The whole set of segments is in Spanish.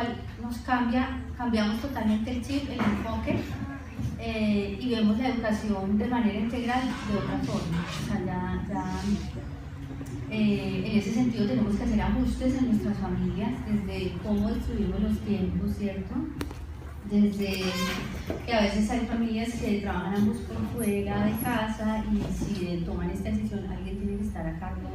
cual cambiamos totalmente el chip, el enfoque, y vemos la educación de manera integral de otra forma. O sea, en ese sentido tenemos que hacer ajustes en nuestras familias, desde cómo distribuimos los tiempos, ¿cierto? Desde que a veces hay familias que trabajan ambos por fuera de casa y si toman esta decisión alguien tiene que estar a cargo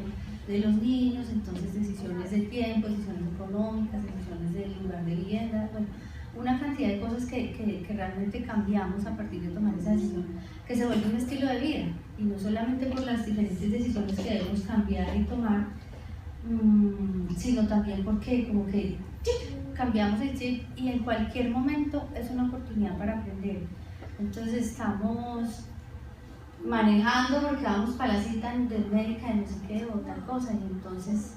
de los niños, entonces decisiones de tiempo, decisiones económicas, decisiones del lugar de vivienda, bueno, una cantidad de cosas que realmente cambiamos a partir de tomar esa decisión, que se vuelve un estilo de vida, y no solamente por las diferentes decisiones que debemos cambiar y tomar, sino también porque como que cambiamos el chip y en cualquier momento es una oportunidad para aprender. Entonces estamos manejando porque vamos para la cita del médico de no sé qué o tal cosa, y entonces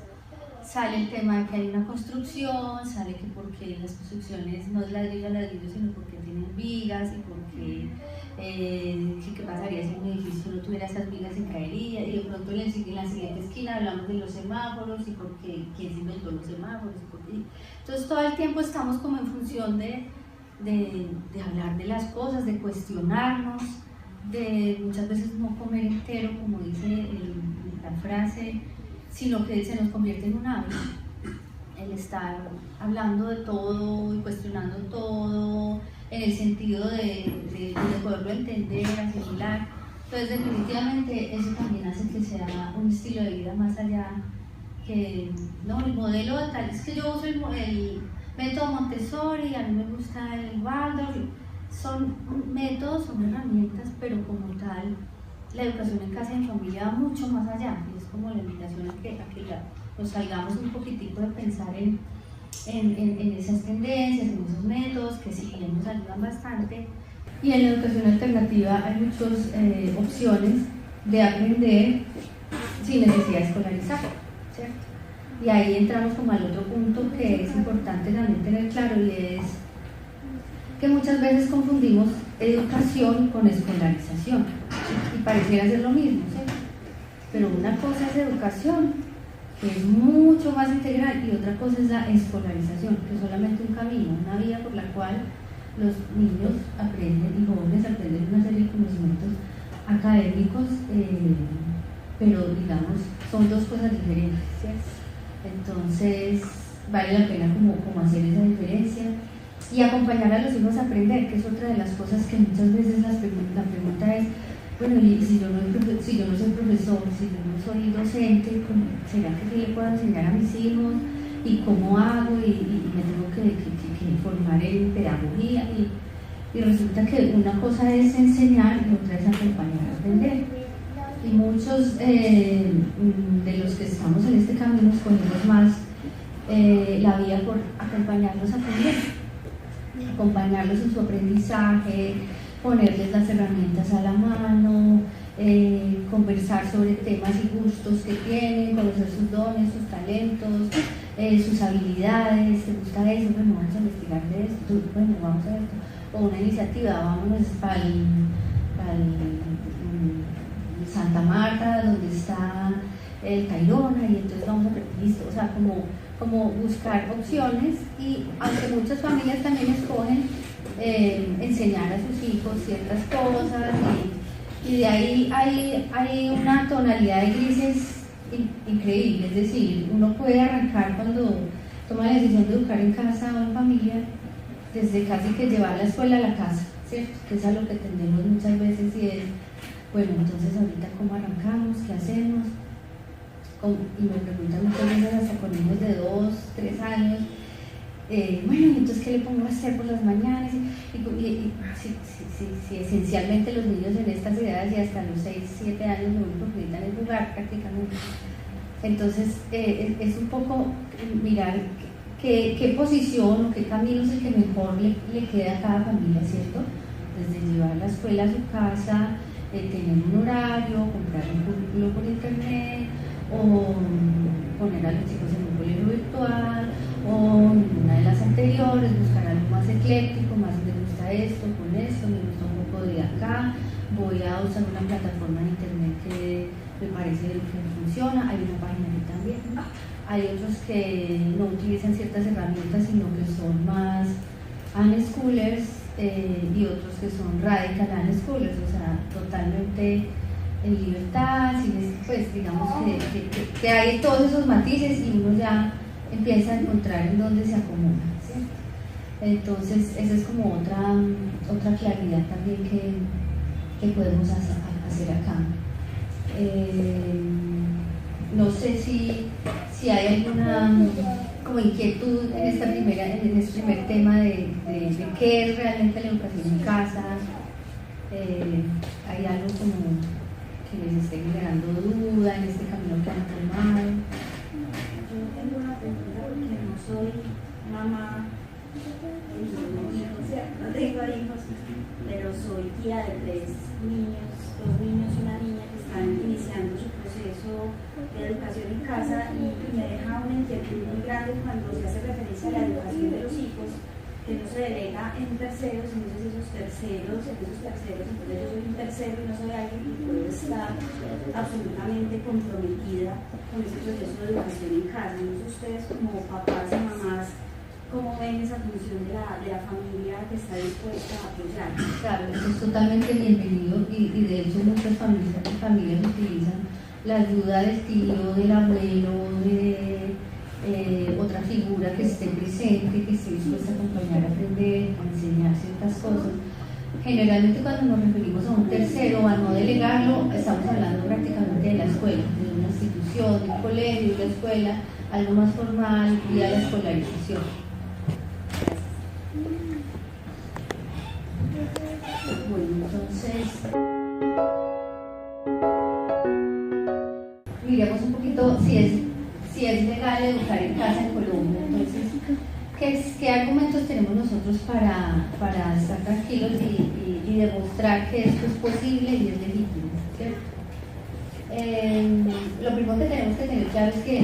sale el tema de que hay una construcción, sale que porque las construcciones no es ladrillo a ladrillo, sino porque tienen vigas, y porque qué pasaría si un edificio no tuviera esas vigas, se caería, y de pronto en la siguiente esquina hablamos de los semáforos y porque quién se inventó los semáforos, entonces todo el tiempo estamos como en función de hablar de las cosas, de cuestionarnos, de muchas veces no comer entero, como dice la frase, sino que se nos convierte en un hábito, el estar hablando de todo y cuestionando todo, en el sentido de poderlo entender, asimilar. Entonces definitivamente eso también hace que sea un estilo de vida más allá que, no, el modelo de tal, es que yo uso el método Montessori, a mí me gusta el Waldorf, son métodos, son herramientas, pero como tal, la educación en casa y en familia va mucho más allá, y es como la invitación a que nos salgamos un poquitico de pensar en esas tendencias, en esos métodos que sí nos ayudan bastante. Y en la educación alternativa hay muchas opciones de aprender sin necesidad de escolarizar, ¿cierto? Y ahí entramos como al otro punto que es importante también tener claro, y es que muchas veces confundimos educación con escolarización y pareciera ser lo mismo, ¿cierto? Pero una cosa es educación, que es mucho más integral, y otra cosa es la escolarización, que es solamente un camino, una vía por la cual los niños aprenden y jóvenes aprenden una serie de conocimientos académicos, pero digamos son dos cosas diferentes, ¿cierto? Entonces vale la pena como hacer esa diferencia y acompañar a los hijos a aprender, que es otra de las cosas que muchas veces la pregunta es, bueno, y si yo no soy profesor, si yo no soy docente, ¿será que sí le puedo enseñar a mis hijos? ¿Y cómo hago? Y me tengo que formar en pedagogía, y resulta que una cosa es enseñar y otra es acompañar a aprender. Y muchos de los que estamos en este camino escogemos más la vía por acompañarlos a aprender, acompañarlos en su aprendizaje, ponerles las herramientas a la mano, conversar sobre temas y gustos que tienen, conocer sus dones, sus talentos, sus habilidades. ¿Te gusta eso? Bueno, vamos a investigar de esto, bueno, vamos a ver esto. O una iniciativa, vámonos para Santa Marta, donde está el Tayrona, y entonces vamos a ver, listo, o sea, como buscar opciones, y aunque muchas familias también escogen enseñar a sus hijos ciertas cosas, y de ahí hay una tonalidad de grises increíble, es decir, uno puede arrancar cuando toma la decisión de educar en casa o en familia, desde casi que llevar la escuela a la casa, ¿cierto? Que es a lo que tendemos muchas veces, y es, bueno, entonces ahorita ¿cómo arrancamos? ¿Qué hacemos? Y me preguntan muchas veces hasta con niños de 2, 3 años, bueno, entonces ¿qué le pongo a hacer por las mañanas? Si esencialmente los niños en estas edades y hasta los 6, 7 años lo único que necesitan es jugar prácticamente. Entonces es un poco mirar qué posición o qué camino es el que mejor le queda a cada familia, ¿cierto? Desde llevar la escuela a su casa, tener un horario, comprar un currículo por internet, o poner a los chicos en un colegio virtual, o en una de las anteriores, buscar algo más ecléctico, más me gusta esto, con esto, me gusta un poco de acá, voy a usar una plataforma de internet me parece que funciona. Hay una página que también. Hay otros que no utilizan ciertas herramientas, sino que son más unschoolers, y otros que son radical unschoolers, o sea, totalmente en libertad, pues digamos que hay todos esos matices y uno ya empieza a encontrar en dónde se acomoda, ¿sí? Entonces esa es como otra claridad también que podemos hacer acá. No sé si hay alguna como inquietud en este primer tema de qué es realmente la educación en casa. ¿Hay algo como que les esté generando duda en este camino que han tomado? Yo tengo una pregunta porque no soy mamá, no tengo hijos, pero soy tía de 3 niños, 2 niños y una niña que están iniciando su proceso de educación en casa, y me deja una inquietud muy grande cuando se hace referencia a la educación de los hijos, que no se delega en terceros. Entonces esos terceros, entonces yo soy un tercero y no soy alguien que puede estar absolutamente comprometida con ese proceso de educación en casa. Entonces ustedes como papás y mamás, ¿cómo ven esa función de la familia que está dispuesta a apoyar? Claro, eso es totalmente bienvenido, y de hecho muchas familias utilizan la ayuda del tío, del abuelo, de otra figura que esté presente, que esté dispuesta a acompañar, a aprender, a enseñar ciertas cosas. Generalmente cuando nos referimos a un tercero, a no delegarlo, estamos hablando prácticamente de la escuela, de una institución, de un colegio, de una escuela, algo más formal, y a la escolarización. Bueno, entonces miremos un poquito si es legal educar en casa en Colombia. Entonces, ¿qué argumentos tenemos nosotros para estar tranquilos y demostrar que esto es posible y es legítimo, ¿cierto? Lo primero que tenemos que tener claro es que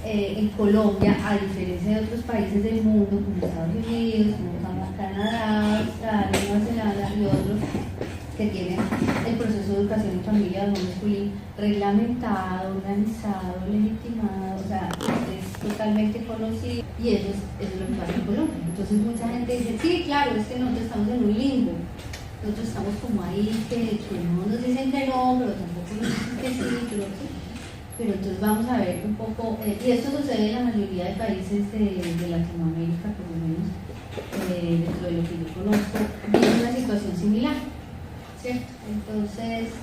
en Colombia, a diferencia de otros países del mundo como Estados Unidos, como Canadá, Australia, Nueva Zelanda y otros que tienen el proceso de educación en familia de homeschooling reglamentado, organizado, legitimado, o sea, es totalmente conocido, y eso es lo que pasa en Colombia. Entonces mucha gente dice, sí, claro, es que nosotros estamos en un limbo, nosotros estamos como ahí, que no nos dicen que no, pero tampoco nos dicen que sí, pero entonces vamos a ver un poco, y esto sucede en la mayoría de países de Latinoamérica, por lo menos dentro de lo que yo conozco, viene una situación similar, ¿cierto? Entonces,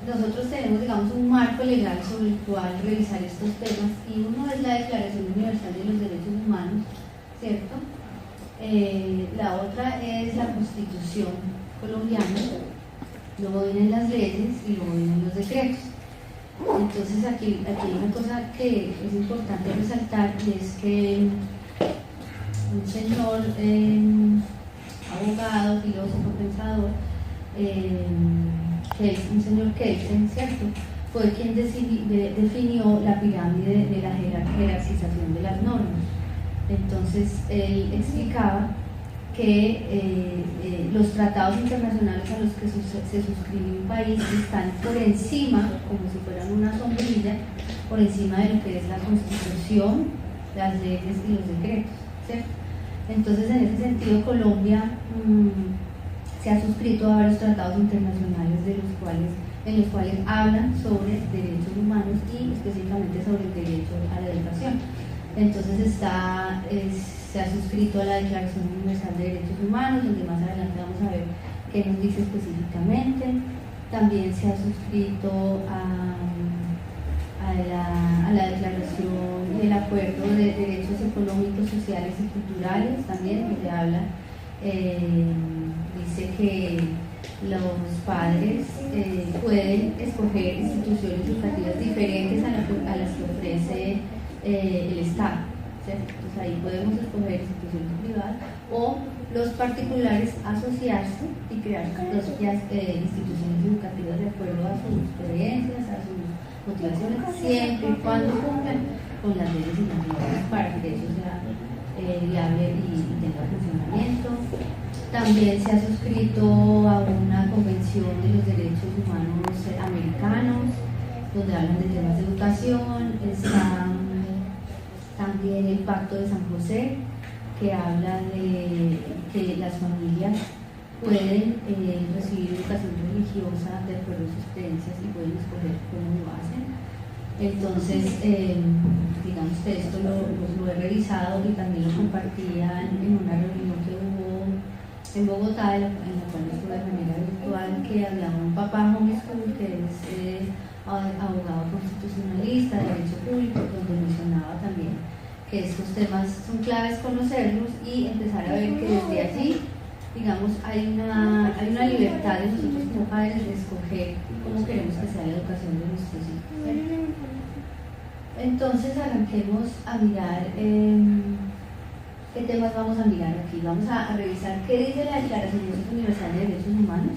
nosotros tenemos, digamos, un marco legal sobre el cual revisar estos temas, y uno es la Declaración Universal de los Derechos Humanos, ¿cierto? La otra es la Constitución colombiana, luego vienen las leyes y luego vienen los decretos. Entonces aquí hay una cosa que es importante resaltar, y es que un señor abogado, filósofo, pensador, un señor Kelsen, ¿cierto?, fue quien definió la pirámide de la jerarquización de las normas. Entonces él explicaba que los tratados internacionales a los que se suscribe un país están por encima, como si fueran una sombrilla, por encima de lo que es la Constitución, las leyes y los decretos, ¿cierto? Entonces, en ese sentido, Colombia se ha suscrito a varios tratados internacionales en los cuales hablan sobre derechos humanos y específicamente sobre el derecho a la educación. Entonces se ha suscrito a la Declaración Universal de Derechos Humanos, donde más adelante vamos a ver qué nos dice específicamente. También se ha suscrito a la Declaración y el Acuerdo de Derechos Económicos, Sociales y Culturales, también, donde habla, dice que los padres pueden escoger instituciones educativas diferentes a las que ofrece el Estado, ¿cierto? Entonces ahí podemos escoger instituciones privadas o los particulares asociarse y crear sus propias instituciones educativas de acuerdo a sus creencias, a sus motivaciones, siempre y cuando cumplan con las leyes y las normas, para que eso sea viable y tenga funcionamiento. También se ha suscrito a una convención de los derechos humanos americanos, donde hablan de temas de educación. Está también el Pacto de San José, que habla de que las familias pueden recibir educación religiosa de acuerdo a sus creencias y pueden escoger cómo lo hacen. Entonces, digamos que esto lo he revisado y también lo compartían en una reunión que hubo en Bogotá, en la cual estuve de manera virtual, que hablaba un papá homeschool que es abogado constitucionalista, de derecho público, donde mencionaba también que estos temas son claves conocerlos y empezar a ver que desde allí, digamos, hay una libertad de nosotros como padres de escoger cómo queremos que sea la educación de nuestros hijos, ¿cierto? Entonces arranquemos a mirar qué temas vamos a mirar aquí. Vamos a revisar qué dice la Declaración Universal de Derechos Humanos.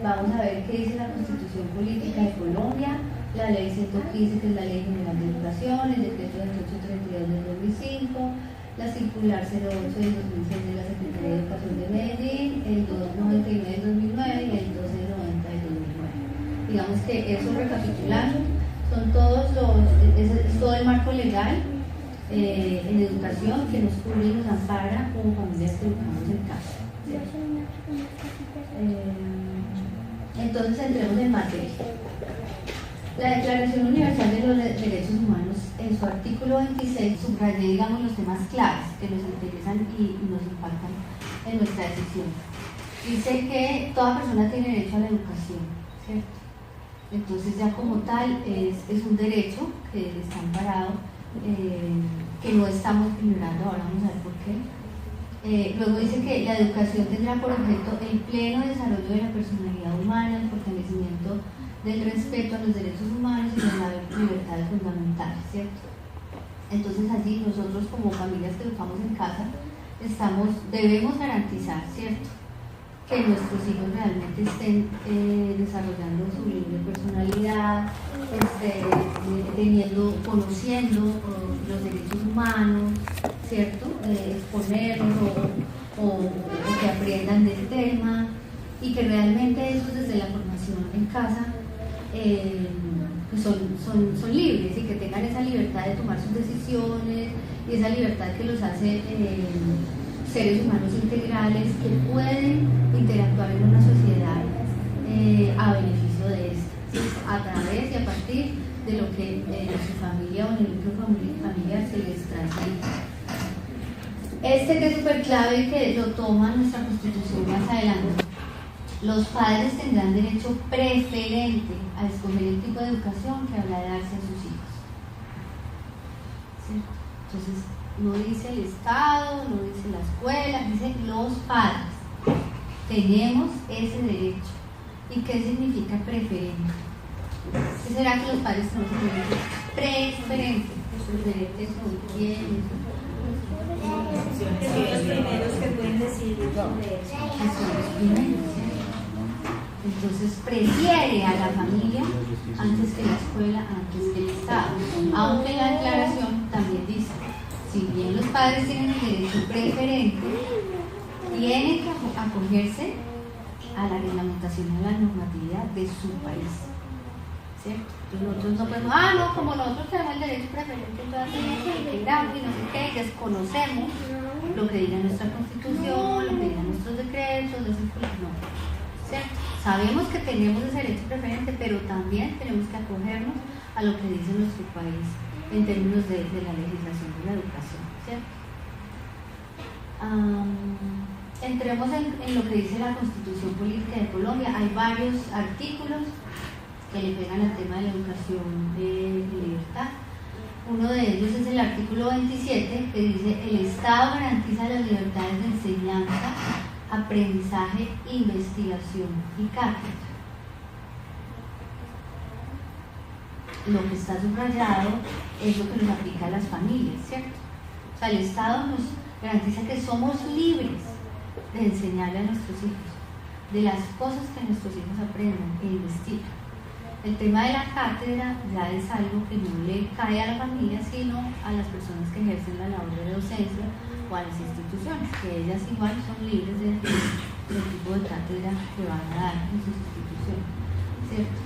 Vamos a ver qué dice la Constitución Política de Colombia, la Ley 115, que es la Ley General de Educación, el Decreto 2832 del 2005, la Circular 08 del 2006 de la Secretaría de Educación de Medellín, el 299 del 2009 y el 1290 del 2009. Digamos que eso, recapitulando, son todos es todo el marco legal en educación que nos cubre y nos ampara como familias que educamos en casa, ¿cierto? Entonces entremos en materia. La Declaración Universal de los Derechos Humanos, en su artículo 26, subraya, digamos, los temas claves que nos interesan y nos impactan en nuestra decisión. Dice que toda persona tiene derecho a la educación, ¿cierto? Entonces ya como tal es un derecho que está amparado, que no estamos ignorando, ahora vamos a ver por qué. Luego dice que la educación tendrá por objeto el pleno desarrollo de la personalidad humana, el fortalecimiento del respeto a los derechos humanos y las libertades fundamentales, ¿cierto? Entonces allí nosotros como familias que educamos en casa debemos garantizar, ¿cierto?, que nuestros hijos realmente estén desarrollando su libre personalidad, conociendo los derechos humanos, ¿cierto? Exponerlos o que aprendan del tema, y que realmente ellos desde la formación en casa pues son libres y que tengan esa libertad de tomar sus decisiones y esa libertad que los hace seres humanos integrales que pueden interactuar en una sociedad a beneficio de esta, a través y a partir de lo que en su familia o en el núcleo familiar se les transmite. Que es súper clave y que lo toma nuestra Constitución más adelante. Los padres tendrán derecho preferente a escoger el tipo de educación que habrá de darse a sus hijos, ¿cierto? Entonces, no dice el Estado, no dice la escuela, dice los padres. Tenemos ese derecho. ¿Y qué significa preferente? ¿Qué será que los padres tenemos ese derecho? Preferente. Los preferentes son quiénes. Son los primeros que pueden decidir sobre eso. Son los primeros. Entonces prefiere a la familia antes que la escuela, antes que el Estado. Aunque la declaración también dice, si bien los padres tienen el derecho preferente, tienen que acogerse a la reglamentación y a la normatividad de su país, ¿cierto? Entonces nosotros no podemos, no, como nosotros tenemos el derecho preferente, entonces tenemos que integrarnos y no sé qué, desconocemos lo que diga nuestra Constitución, lo que digan nuestros decretos, no, ¿cierto? Sabemos que tenemos ese derecho preferente, pero también tenemos que acogernos a lo que dice nuestro país en términos de la legislación de la educación, ¿cierto? Entremos en lo que dice la Constitución Política de Colombia. Hay varios artículos que le pegan al tema de la educación de libertad. Uno de ellos es el artículo 27, que dice: el Estado garantiza las libertades de enseñanza, aprendizaje, investigación y cátedra. Lo que está subrayado es lo que nos aplica a las familias, ¿cierto? O sea, el Estado nos garantiza que somos libres de enseñarle a nuestros hijos de las cosas que nuestros hijos aprendan e investigan. El tema de la cátedra ya es algo que no le cae a la familia, sino a las personas que ejercen la labor de docencia o a las instituciones, que ellas igual son libres del tipo de cátedra que van a dar en sus instituciones, ¿cierto?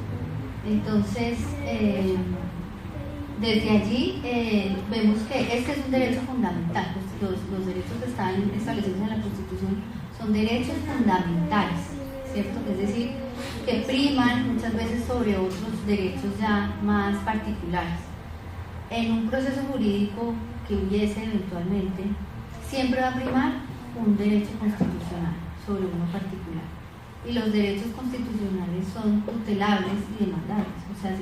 Entonces, desde allí vemos que este es un derecho fundamental. Los derechos que están establecidos en la Constitución son derechos fundamentales, ¿cierto? Es decir, que priman muchas veces sobre otros derechos ya más particulares. En un proceso jurídico que hubiese eventualmente, siempre va a primar un derecho constitucional sobre uno particular. Y los derechos constitucionales son tutelables y demandables. O sea,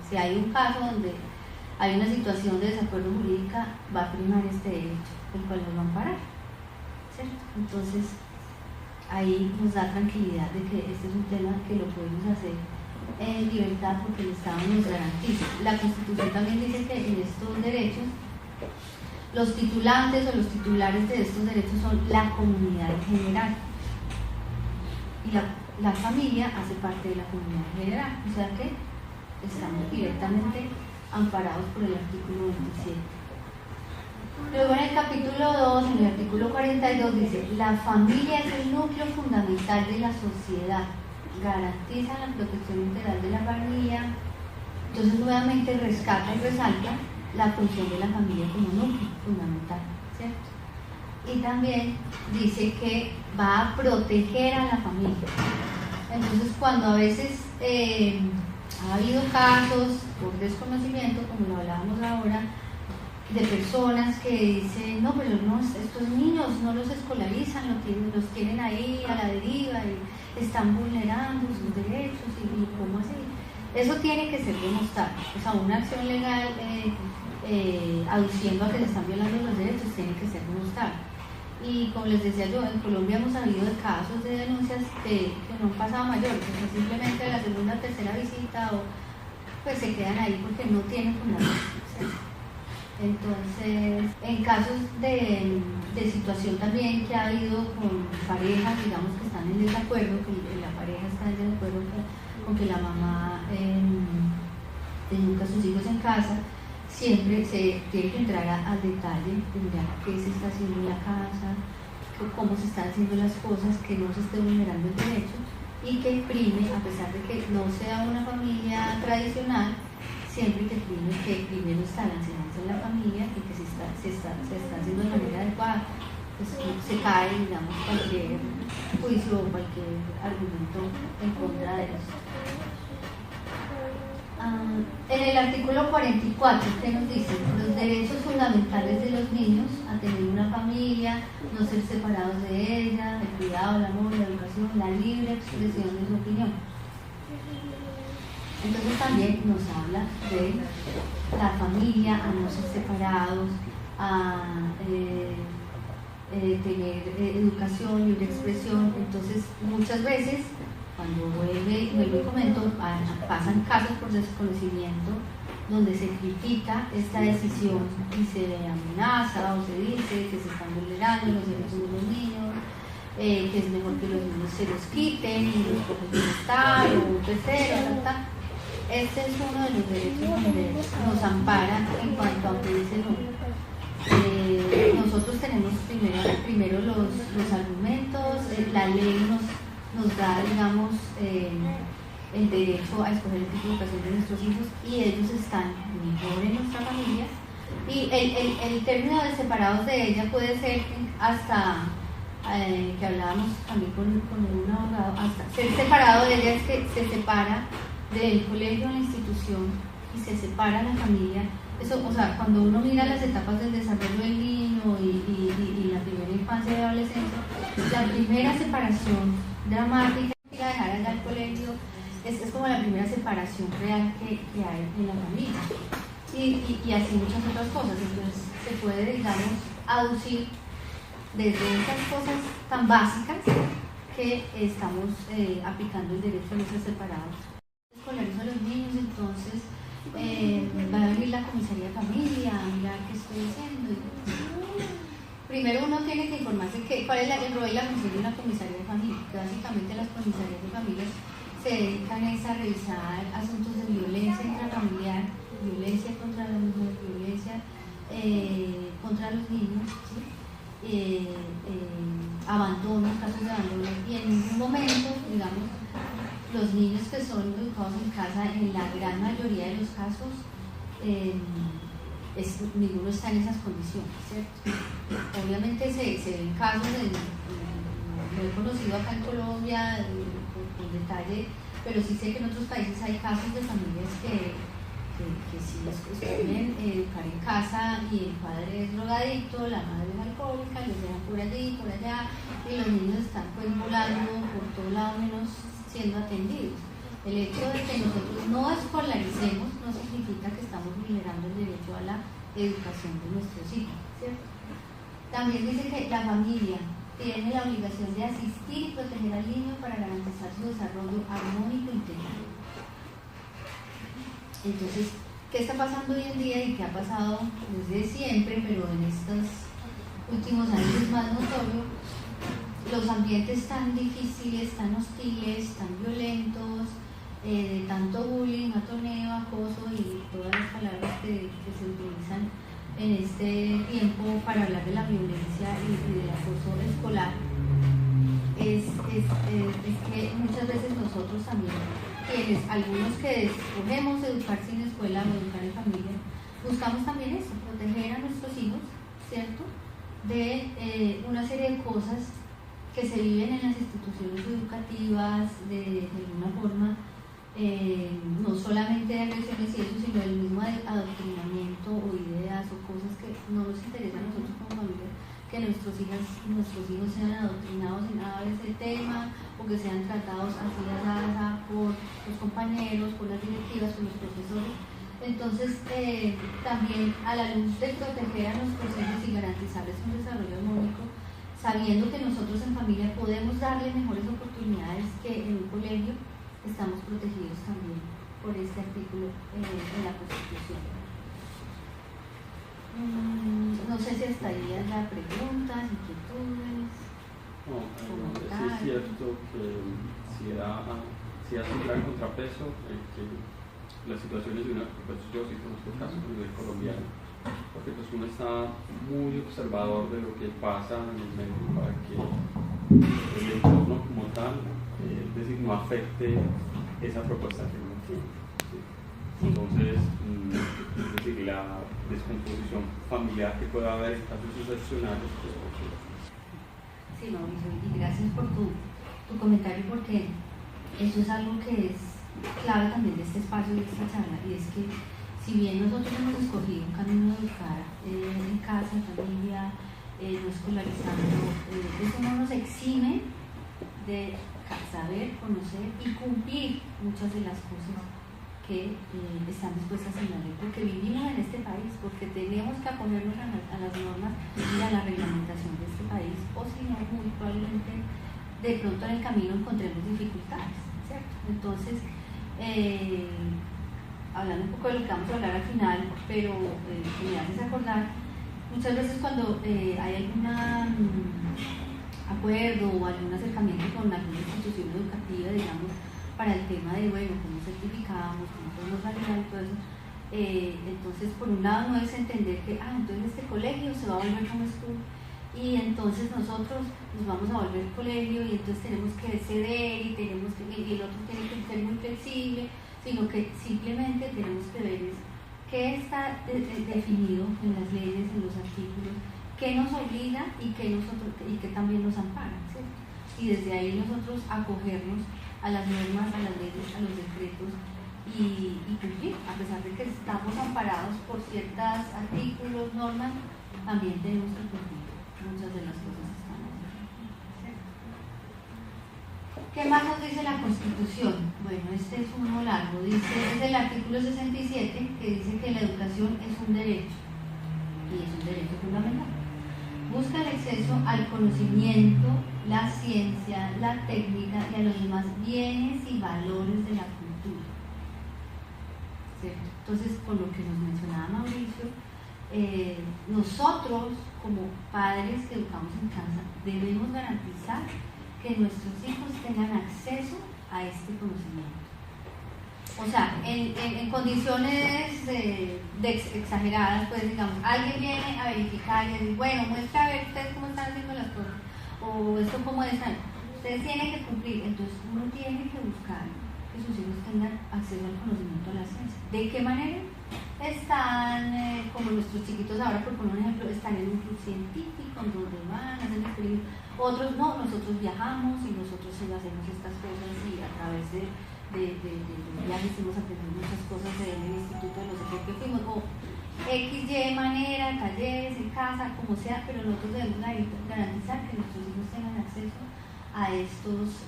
si hay un caso donde hay una situación de desacuerdo jurídica, va a primar este derecho, el cual nos va a amparar, ¿cierto? Entonces, ahí nos da tranquilidad de que este es un tema que lo podemos hacer en libertad porque el Estado nos garantiza. La Constitución también dice que en estos derechos los titulantes o los titulares de estos derechos son la comunidad en general y la familia hace parte de la comunidad en general, o sea que estamos directamente amparados por el artículo 27. Luego en el capítulo 2, en el artículo 42 dice: la familia es el núcleo fundamental de la sociedad, garantiza la protección integral de la familia. Entonces nuevamente rescata y resalta la función de la familia como núcleo fundamental, ¿cierto? Y también dice que va a proteger a la familia. Entonces cuando a veces ha habido casos por desconocimiento, como lo hablábamos ahora, de personas que dicen, no, pero no, estos niños no los escolarizan, los tienen ahí a la deriva y están vulnerando sus derechos, y ¿cómo así? Eso tiene que ser demostrado. O sea, una acción legal aduciendo a que se están violando los derechos tiene que ser demostrada. Y como les decía yo, en Colombia hemos habido casos de denuncias que no han pasado a mayores, o sea, simplemente la segunda o tercera visita pues se quedan ahí porque no tienen fundamento, ¿cierto? Entonces, en casos de situación también que ha habido con parejas, digamos, que están en desacuerdo, que la pareja está en desacuerdo con que la mamá educa a sus hijos en casa, siempre se tiene que entrar al detalle de mirar qué se está haciendo en la casa, cómo se están haciendo las cosas, que no se esté vulnerando el derecho y que prime, a pesar de que no sea una familia tradicional, siempre que prime que primero está la enseñanza en la familia y que se está haciendo de manera adecuada. Pues se cae, digamos, cualquier juicio o cualquier argumento en contra de eso. En el artículo 44, ¿qué nos dice? Los derechos fundamentales de los niños a tener una familia, no ser separados de ella, el cuidado, el amor, la educación, la libre expresión de su opinión. Entonces también nos habla de la familia, a no ser separados, a tener educación, libre expresión. Entonces muchas veces cuando vuelvo y comento, pasan casos por desconocimiento donde se critica esta decisión y se amenaza o se dice que se están vulnerando los derechos de los niños, que es mejor que los niños se los quiten y los cojan de estar o un tercero, tal. Este es uno de los derechos donde nos amparan en cuanto a que dice no. Nosotros tenemos primero los argumentos, la ley nos da, digamos, el derecho a escoger el tipo de educación de nuestros hijos y ellos están mejor en nuestra familia. Y el término de separados de ella puede ser hasta, que hablábamos también con un abogado, hasta ser separado de ella es que se separa del colegio a la institución y se separa la familia. Eso, o sea, cuando uno mira las etapas del desarrollo del niño y la primera infancia y adolescencia, la primera separación dramática de dejar allá al colegio es como la primera separación real que hay en la familia y así muchas otras cosas. Entonces se puede, digamos, aducir desde esas cosas tan básicas que estamos aplicando el derecho a no ser separados. Escolarizo a los niños, entonces va a venir la comisaría de familia a mirar qué estoy haciendo. Primero uno tiene que informarse cuál es el rol y la función de una comisaría de familia, que básicamente las comisarías de familia se dedican es a revisar asuntos de violencia intrafamiliar, violencia contra la mujer, violencia contra los niños, ¿sí? Abandono, casos de abandono, y en un momento, digamos, los niños que son educados en casa, en la gran mayoría de los casos, ninguno está en esas condiciones, ¿cierto? Obviamente se ven casos, lo he conocido acá en Colombia con detalle, pero sí sé que en otros países hay casos de familias que sí escogen educar en casa y el padre es drogadicto, la madre es alcohólica, los dejan por allí, por allá, y los niños están pues volando por todo lado menos siendo atendidos. El hecho de que nosotros no escolaricemos no significa que estamos vulnerando el derecho a la educación de nuestros hijos, ¿cierto? También dice que la familia tiene la obligación de asistir y proteger al niño para garantizar su desarrollo armónico integral. Entonces, ¿qué está pasando hoy en día y qué ha pasado desde siempre, pero en estos últimos años es más notorio? Los ambientes tan difíciles, tan hostiles, tan violentos, de tanto bullying, matoneo, acoso y todas las palabras que se utilizan en este tiempo para hablar de la violencia y del acoso escolar, es que muchas veces nosotros también, algunos que escogemos educar sin escuela o educar en familia, buscamos también eso, proteger a nuestros hijos, ¿cierto?, de una serie de cosas que se viven en las instituciones educativas, de alguna forma, no solamente de agresiones y eso, sino del mismo adoctrinamiento o ideas o cosas que no nos interesan a nosotros como familia, que nuestros hijos sean adoctrinados en ese tema o que sean tratados así por los compañeros, por las directivas, por los profesores. Entonces, también a la luz de proteger a nuestros hijos y garantizarles un desarrollo armónico, sabiendo que nosotros en familia podemos darle mejores oportunidades que en un colegio, estamos protegidos también por este artículo en la Constitución. No sé si hasta ahí es la pregunta, inquietudes. No, es cierto que si hace un gran contrapeso que las situaciones de una, pues yo sí conozco casos a nivel colombiano, porque pues uno está muy observador de lo que pasa en el medio para que el entorno como tal, es decir, no afecte esa propuesta que uno tiene. ¿Sí? Entonces, es decir, la descomposición familiar que pueda haber en casos excepcionales, pues Sí, Mauricio, y gracias por tu comentario, porque eso es algo que es clave también de este espacio, de esta charla, y es que si bien nosotros hemos escogido un camino de educar en casa, en familia, no escolarizando, eso no nos exime de saber, conocer y cumplir muchas de las cosas que están dispuestas en la ley, porque vivimos en este país, porque tenemos que acogernos a las normas y a la reglamentación de este país, o si no, muy probablemente de pronto en el camino encontremos dificultades, ¿cierto? Entonces, hablando un poco de lo que vamos a hablar al final, pero me haces acordar, muchas veces cuando hay algún acuerdo o algún acercamiento con alguna institución educativa, digamos, para el tema de, bueno, cómo certificamos, cómo podemos validar y todo eso, entonces por un lado no es entender que, entonces este colegio se va a volver como school y entonces nosotros nos vamos a volver colegio y entonces tenemos que ceder y el otro tiene que ser muy flexible, sino que simplemente tenemos que ver qué está definido en las leyes, en los artículos, qué nos obliga y qué también nos ampara, ¿cierto? Y desde ahí nosotros acogernos a las normas, a las leyes, a los decretos y cumplir, a pesar de que estamos amparados por ciertos artículos, normas, también tenemos que cumplir muchas de las cosas que están ahí. ¿Qué más nos dice la Constitución? Bueno, este es uno largo, es el artículo 67 que dice que la educación es un derecho y es un derecho fundamental. Busca el acceso al conocimiento, la ciencia, la técnica y a los demás bienes y valores de la cultura. ¿Cierto? Entonces, con lo que nos mencionaba Mauricio, nosotros como padres que educamos en casa debemos garantizar que nuestros hijos tengan acceso a este conocimiento. O sea, en condiciones exageradas, pues digamos, alguien viene a verificar y dice, bueno, muestra a ver ustedes cómo están haciendo las cosas, o esto cómo están. Ustedes tienen que cumplir, entonces uno tiene que buscar que sus hijos tengan acceso al conocimiento de la ciencia. ¿De qué manera? Están, como nuestros chiquitos ahora, por poner un ejemplo, están en un club científico, donde van, hacen experimentos. Otros no, nosotros viajamos y nosotros hacemos estas cosas y a través de viajes hemos aprendido muchas cosas del instituto de los sé que fuimos, o XY manera, talleres, en casa, como sea, pero nosotros debemos garantizar que nuestros hijos tengan acceso a estos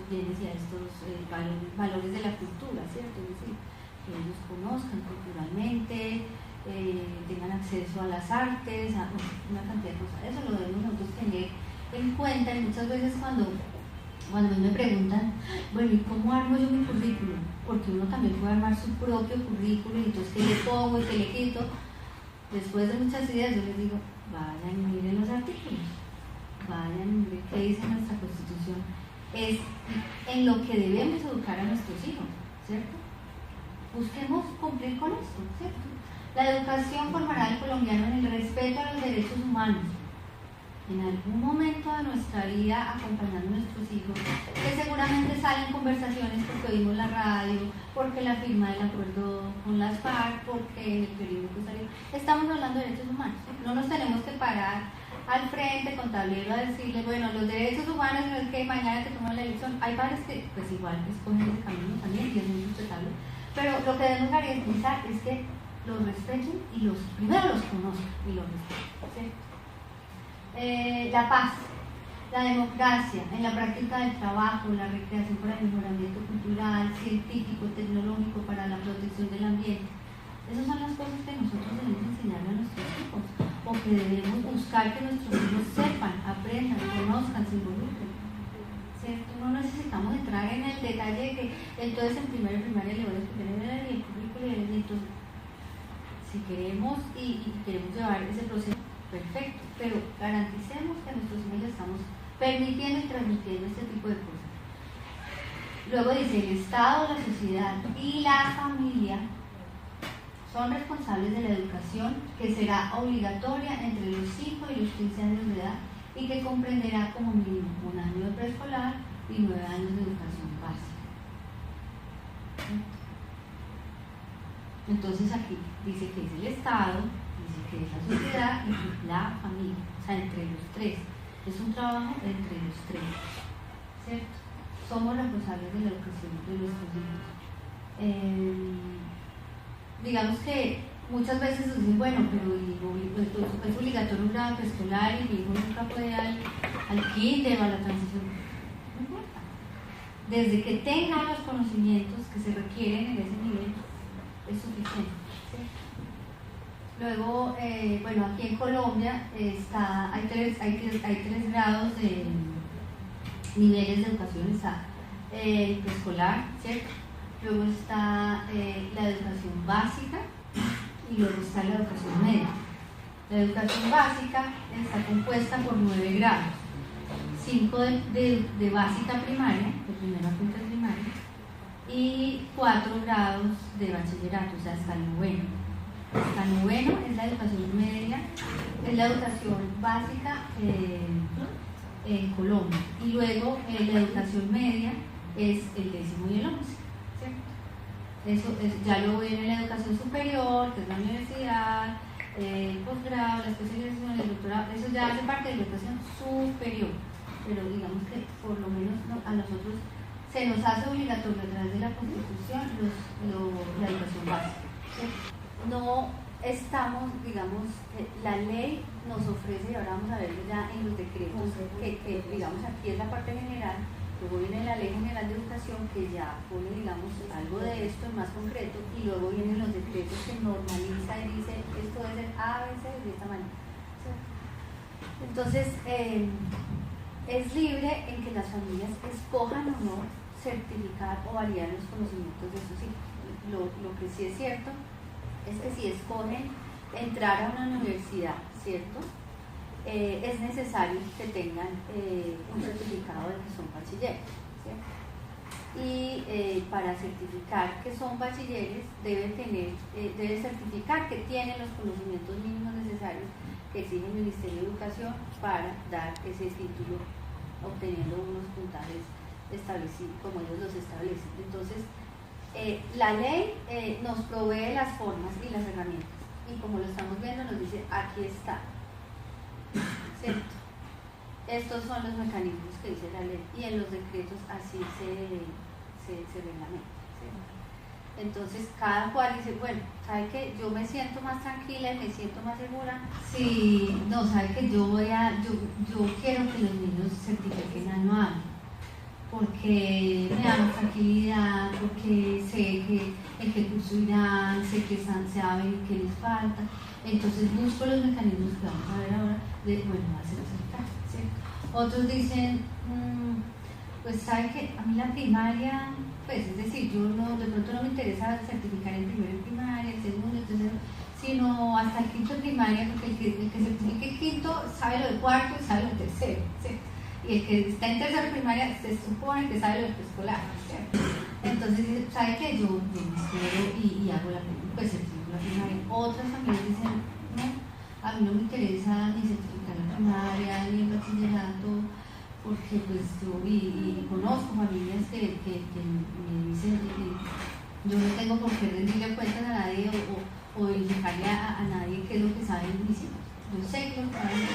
bienes y a estos valores de la cultura, ¿cierto? Es decir, que ellos conozcan culturalmente, tengan acceso a las artes, a una cantidad de cosas. Eso lo debemos nosotros tener en cuenta, y muchas veces cuando a mí me preguntan, bueno, ¿y cómo armo yo mi currículum? Porque uno también puede armar su propio currículum, y entonces ¿qué le pongo y qué le quito? Después de muchas ideas yo les digo, vayan y miren los artículos, vayan y miren qué dice nuestra Constitución, es en lo que debemos educar a nuestros hijos, ¿cierto? Busquemos cumplir con esto, ¿cierto? La educación formará al colombiano en el respeto a los derechos humanos. En algún momento de nuestra vida, acompañando a nuestros hijos, que seguramente salen conversaciones porque oímos la radio, porque la firma del acuerdo con las FARC, porque en el periódico salió. Estamos hablando de derechos humanos. No nos tenemos que parar al frente con tablero a decirle, bueno, los derechos humanos no es que mañana te toman la elección. Hay padres que, pues igual, escogen ese camino también y es muy respetable. Pero lo que debemos garantizar es que los respeten y primero los conozcan y los respeten, ¿sí? La paz, la democracia, en la práctica del trabajo, la recreación para el mejoramiento cultural, científico, tecnológico, para la protección del ambiente. Esas son las cosas que nosotros debemos enseñarle a nuestros hijos, o que debemos buscar que nuestros hijos sepan, aprendan, conozcan, se involucren. ¿Cierto? No necesitamos entrar en el detalle de que entonces en primera primaria le voy a explicar el currículo y entonces, si queremos y queremos llevar ese proceso, perfecto, pero garanticemos que a nuestros hijos les estamos permitiendo y transmitiendo este tipo de cosas. Luego dice, el Estado, la sociedad y la familia son responsables de la educación, que será obligatoria entre los 5 y los 15 años de edad y que comprenderá como mínimo 1 año de preescolar y 9 años de educación básica. Entonces aquí dice que es el Estado, dice que es la sociedad y la familia, o sea, entre los tres. Es un trabajo entre los tres, ¿cierto? Somos responsables de la educación de nuestros hijos. Digamos que muchas veces dicen, bueno, pero es obligatorio un grado preescolar y mi hijo nunca puede al kinder o a la transición. No importa. Desde que tengan los conocimientos que se requieren en ese nivel, es suficiente. ¿Sí? Luego, bueno, aquí en Colombia hay tres grados de niveles de educación. Está el preescolar, ¿cierto? Luego está la educación básica y luego está la educación media. La educación básica está compuesta por 9 grados, 5 de básica primaria, de primero a quinto primaria, y 4 grados de bachillerato, o sea, hasta el noveno. Hasta el noveno es la educación media, es la educación básica en Colombia, y luego la educación media es el 10º y el 11, ¿cierto? Eso ya luego viene la educación superior, que es la universidad, el posgrado, la especialización, el doctorado. Eso ya hace parte de la educación superior, pero digamos que por lo menos a nosotros se nos hace obligatorio a través de la Constitución la educación básica, ¿cierto? No estamos, digamos, la ley nos ofrece, y ahora vamos a verlo ya en los decretos, que digamos aquí es la parte general, luego viene la Ley General de Educación que ya pone, digamos, algo de esto más concreto, y luego vienen los decretos que normaliza y dice esto debe ser A, B, C de esta manera. Entonces, es libre en que las familias escojan o no certificar o validar los conocimientos de sus hijos. Lo que sí es cierto es que si escogen entrar a una universidad, ¿cierto? es necesario que tengan un certificado de que son bachilleres, ¿cierto? Y para certificar que son bachilleres debe certificar que tienen los conocimientos mínimos necesarios que exige el Ministerio de Educación para dar ese título, obteniendo unos puntajes establecidos como ellos los establecen. Entonces, la ley nos provee las formas y las herramientas, y como lo estamos viendo nos dice, aquí está, ¿cierto? Estos son los mecanismos que dice la ley, y en los decretos así se reglamenta, ¿cierto? Entonces cada cual dice, bueno, ¿sabe que yo me siento más tranquila y me siento más segura? Sí, no, ¿sabe que yo quiero que los niños certifiquen anual, porque me da más tranquilidad, porque sé que en qué curso irán, sé que saben qué les falta, entonces busco los mecanismos que vamos a ver ahora de, bueno, hacer aceptar, ¿cierto? Otros dicen, pues sabe que a mí la primaria, pues es decir, yo no, de pronto no me interesa certificar en primero en primaria, en segundo, en tercero, sino hasta el quinto de primaria, porque el que certifique quinto sabe lo de cuarto y sabe lo de tercero, ¿cierto? Y el que está en tercero de primaria se supone que sabe lo de preescolar, ¿cierto? Entonces, ¿sabe qué? Yo me espero y hago pues certifico la primaria. Otras familias dicen, no, a mí no me interesa ni certificar la primaria, ni el bachillerato, porque pues yo y conozco familias que me dicen yo no tengo por qué rendirle cuentas a nadie o verificarle a nadie qué es lo que saben mis hijos. Yo sé que lo saben,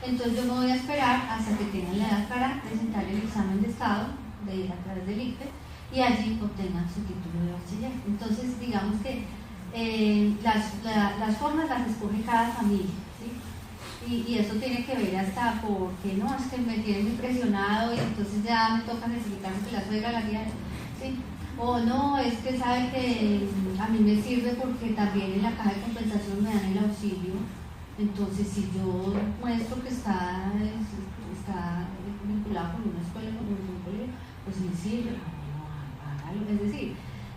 entonces yo me voy a esperar hasta que tengan la edad para presentar el examen de estado a través del ICFES y allí obtengan su título de bachiller. Entonces digamos que las formas las escoge cada familia, ¿sí? Y eso tiene que ver hasta porque no, es que me tienen muy presionado y entonces ya me toca necesitar que la suegra la guía, ¿sí? O no, es que sabe que a mí me sirve porque también en la caja de compensación me dan el auxilio, entonces si yo muestro que está vinculado con una escuela, con un colegio, pues me sirve, hágalo. Es decir,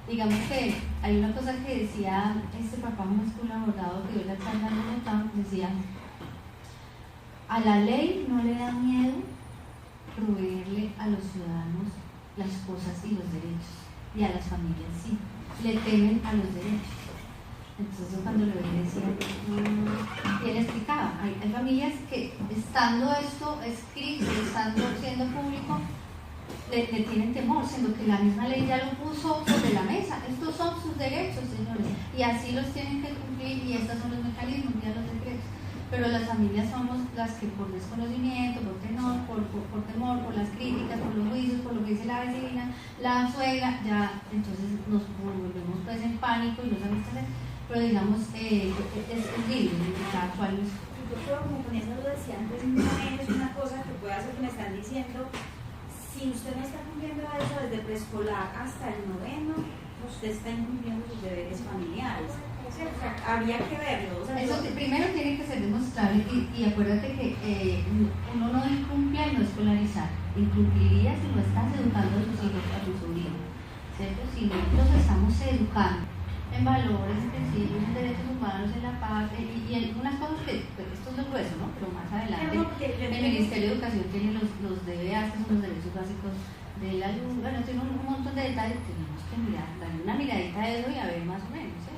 digamos que hay una cosa que decía este papá en una escuela abordado que dio la charla en Bogotá, decía, a la ley no le da miedo proveerle a los ciudadanos las cosas y los derechos, y a las familias sí, le temen a los derechos. Entonces cuando lo veía decía, y él explicaba, hay familias que estando esto escrito, estando siendo público, le tienen temor, siendo que la misma ley ya lo puso sobre la mesa. Estos son sus derechos, señores, y así los tienen que cumplir, y estos son los mecanismos, ya los decretos. Pero las familias somos las que por desconocimiento, por temor, por las críticas, por los juicios, por lo que dice la vecina, la suegra, ya entonces nos volvemos pues en pánico y no sabemos qué hacer. Pero digamos, es libre, cada cual. Yo creo, como con eso lo decía antes, no es una cosa que pueda hacer que me están diciendo, si usted no está cumpliendo eso desde preescolar hasta el 9º, usted está incumpliendo sus deberes familiares. O sea, habría que verlo. O sea, eso primero tiene que ser demostrable y acuérdate que uno no incumple al no escolarizar, incumpliría si no estás educando a tus hijos, a tus sobrinos, ¿cierto? Si nosotros estamos educando en valores, en principios, en derechos humanos, en la paz, y algunas cosas que, pues, esto es lo grueso, ¿no? Pero más adelante el Ministerio de Educación tiene los DBA, que son los derechos básicos de la luz, bueno, tiene un montón de detalles, tenemos que mirar, darle una miradita a eso y a ver más o menos, ¿sí?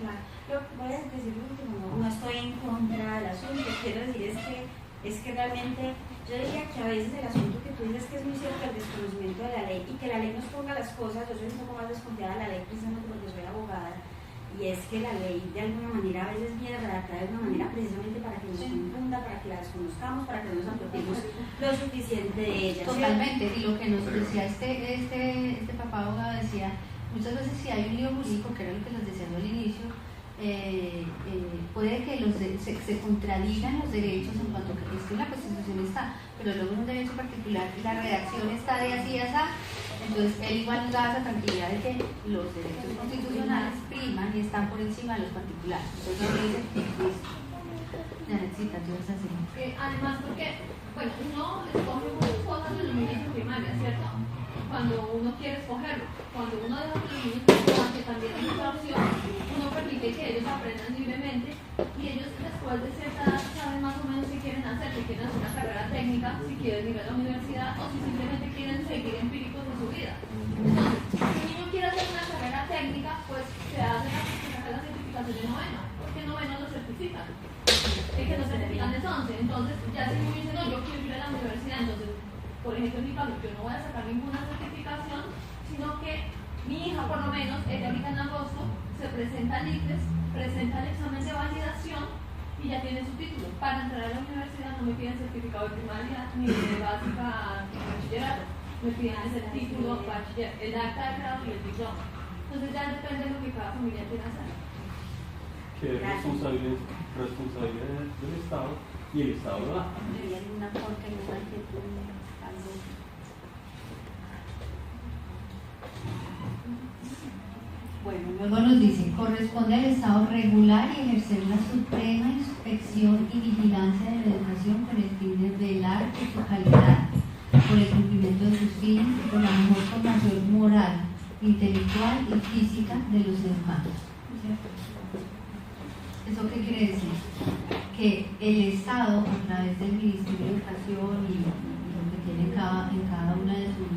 Yo voy a decir lo último, no estoy en contra del asunto, quiero decir es que realmente, yo diría que a veces el asunto que tú dices que es muy cierto, el desconocimiento de la ley, y que la ley nos ponga las cosas, yo soy un poco más desconfiada de la ley precisamente porque soy abogada, y es que la ley de alguna manera a veces viene redactada de una manera precisamente para que nos confunda, para que la desconozcamos, para que no nos apropiemos lo suficiente de ella. Totalmente, y lo que nos decía este papá abogado decía, muchas veces si hay un lío jurídico, que era lo que les decía al inicio, puede que se contradigan los derechos en cuanto a que es que la Constitución está, pero luego en un derecho particular la redacción está de así y así. Entonces él igual nos da esa tranquilidad de que los derechos constitucionales priman y están por encima de los particulares. Entonces no dicen que listo. Ya necesita, tú vas a decir. Además porque, bueno, uno escoge muchas cosas en los niños en primaria, ¿cierto? Cuando uno quiere escogerlo. Cuando uno deja que los niños escojan, que también es otra opción, uno permite que ellos aprendan libremente y ellos después de cierta edad saben más o menos qué quieren hacer, si quieren hacer una carrera técnica, si quieren ir a la universidad o si simplemente quieren seguir empíricos en su vida. Entonces, si un niño quiere hacer una carrera técnica, pues se hace la certificación de noveno, porque noveno lo certifican. El que lo certifican es 11. Entonces, ya si el niño dice, no, yo quiero ir a la universidad, entonces, por ejemplo, en mi caso, yo no voy a sacar ninguna certificación, sino que mi hija, por lo menos, ella ahorita en agosto, se presenta al ICFES, presenta el examen de validación y ya tiene su título. Para entrar a la universidad no me piden certificado de primaria ni de básica ni de bachillerato, me piden ese título, bachiller, el acta de grado y el diploma. Entonces ya depende de lo que cada familia quiera hacer. Que es responsabilidad del Estado y el Estado lo da. Debería haber una porca y una inquietud, algo. Bueno, luego nos dice, corresponde al Estado regular y ejercer la suprema inspección y vigilancia de la educación con el fin de velar por su calidad, por el cumplimiento de sus fines y por la mejor formación moral, intelectual y física de los educandos. ¿Eso qué quiere decir? Que el Estado, a través del Ministerio de Educación y lo que tiene en cada una de sus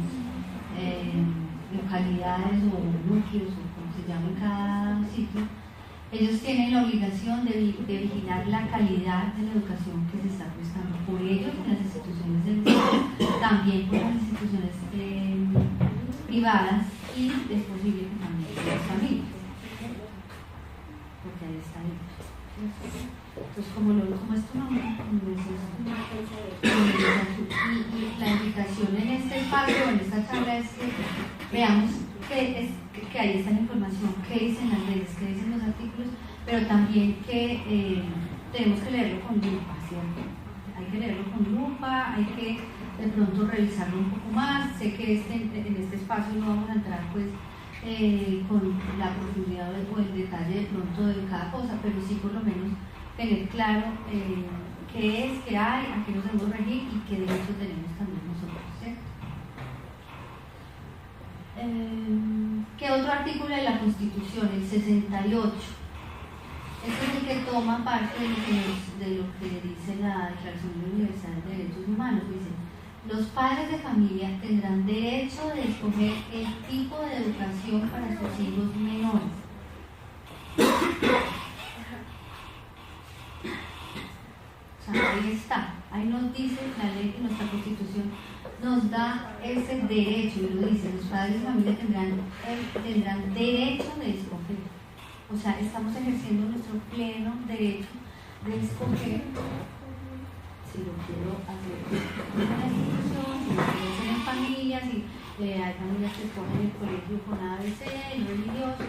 localidades o núcleos, o como se llama en cada sitio, ellos tienen la obligación de vigilar la calidad de la educación que se está prestando por ellos en las instituciones del Estado, también por las instituciones privadas y es posible que también por las familias, porque ahí está el. Entonces, como es tu nombre, y la invitación en este espacio, en esta charla, es que veamos que ahí está la información, qué dicen las leyes, qué dicen los artículos, pero también que tenemos que leerlo con lupa, ¿cierto? Hay que leerlo con lupa, hay que de pronto revisarlo un poco más. Sé que en este espacio no vamos a entrar pues con la profundidad o el detalle de pronto de cada cosa, pero sí por lo menos tener claro qué es, qué hay, a qué nos debemos regir y qué derechos tenemos también nosotros, ¿cierto? ¿Qué otro artículo de la Constitución? El 68. Este es el que toma parte de lo que dice la Declaración Universal de Derechos Humanos. Dice: los padres de familia tendrán derecho de escoger el tipo de educación para sus hijos menores. O sea, ahí está, ahí nos dice la ley que nuestra Constitución nos da ese derecho, y lo dice, los padres de familia tendrán derecho de escoger. O sea, estamos ejerciendo nuestro pleno derecho de escoger si lo quiero hacer en una institución, si lo quiero hacer en familias, si hay familias que escogen el colegio con ABC, el religioso,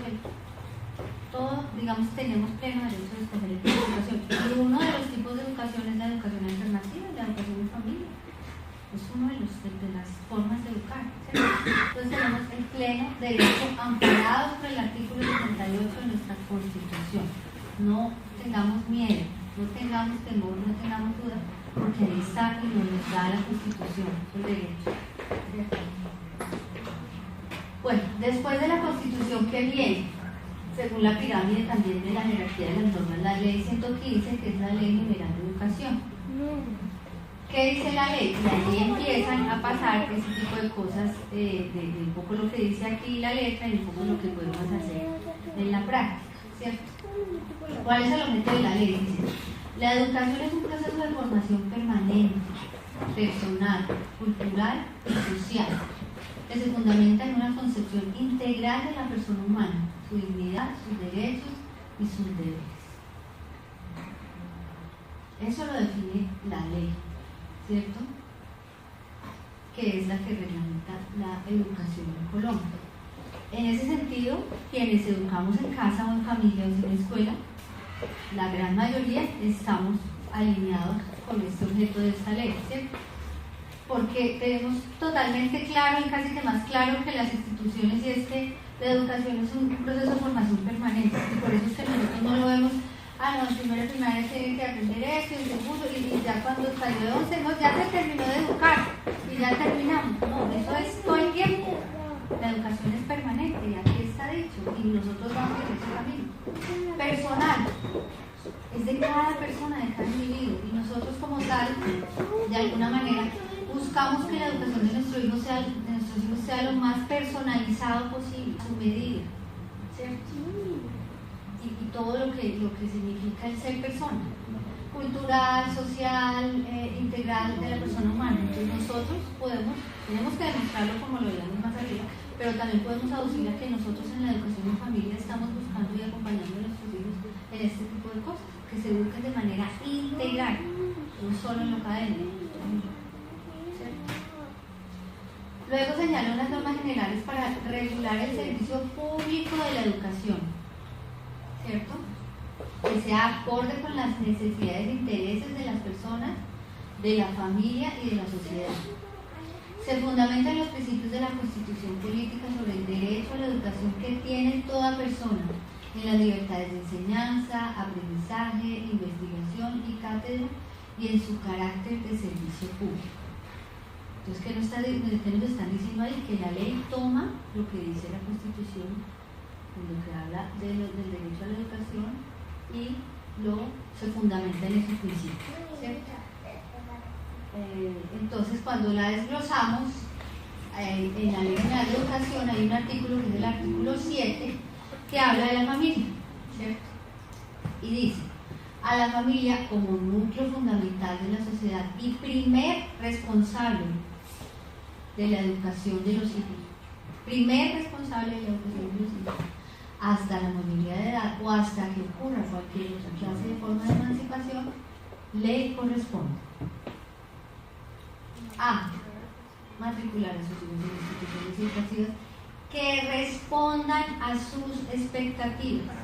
todo, digamos, tenemos pleno derecho de escoger el tipo de educación. Y uno de los tipos de educación es la educación alternativa, la educación en familia. Es uno de las formas de educar, ¿cierto? Entonces tenemos el pleno derecho amparado por el artículo 78 de nuestra Constitución. No tengamos miedo, no tengamos temor, no tengamos duda, porque ahí está y nos da la Constitución, el derecho. Bueno, después de la Constitución, ¿qué viene? Según la pirámide también de la jerarquía de las normas, la ley 115, que es la ley general de educación. ¿Qué dice la ley? Y ahí empiezan a pasar ese tipo de cosas, de un poco lo que dice aquí la letra y un poco lo que podemos hacer en la práctica, ¿cierto? ¿Cuál es el objeto de la ley? Dice: la educación es un proceso de formación permanente, personal, cultural y social, que se fundamenta en una concepción integral de la persona humana, su dignidad, sus derechos y sus deberes. Eso lo define la ley, ¿cierto? Que es la que reglamenta la educación en Colombia. En ese sentido, quienes educamos en casa o en familia o en la escuela, la gran mayoría estamos alineados con este objeto de esta ley, ¿cierto? Porque tenemos totalmente claro, y casi que más claro que las instituciones, y es que la educación es un proceso de formación permanente, y por eso es que nosotros no lo vemos. No, en primera primaria tienen que aprender esto, en segundo, y ya cuando salió de 11, no, ya se terminó de educar, y ya terminamos. No, eso es todo el tiempo. La educación es permanente, y aquí está dicho, y nosotros vamos en ese camino. Personal. es de cada persona, de cada individuo, y nosotros como tal, de alguna manera, buscamos que la educación de nuestros hijos sea lo más personalizado posible, a su medida, ¿cierto? Y todo lo que significa el ser persona, cultural, social, integral de la persona humana. Entonces nosotros tenemos que demostrarlo como lo veíamos más arriba, pero también podemos aducir a que nosotros en la educación en familia estamos buscando y acompañando a nuestros hijos en este tipo de cosas, que se eduquen de manera integral, no solo en lo académico. Luego señala unas normas generales para regular el servicio público de la educación, ¿cierto? Que sea acorde con las necesidades e intereses de las personas, de la familia y de la sociedad. Se fundamenta en los principios de la Constitución Política sobre el derecho a la educación que tiene toda persona, en las libertades de enseñanza, aprendizaje, investigación y cátedra, y en su carácter de servicio público. Entonces, ¿qué nos están diciendo ahí? Que la ley toma lo que dice la Constitución, lo que habla del derecho a la educación, y se fundamenta en esos principios, ¿cierto? Entonces, cuando la desglosamos, en la ley de la educación hay un artículo que es el artículo 7, que habla de la familia, ¿cierto? Y dice: a la familia como núcleo fundamental de la sociedad y primer responsable de la educación de los hijos, primer responsable de la educación de los hijos, hasta la mayoría de edad o hasta que ocurra cualquier otra clase de forma de emancipación, le corresponde a matricular a sus hijos en instituciones educativas que respondan a sus expectativas.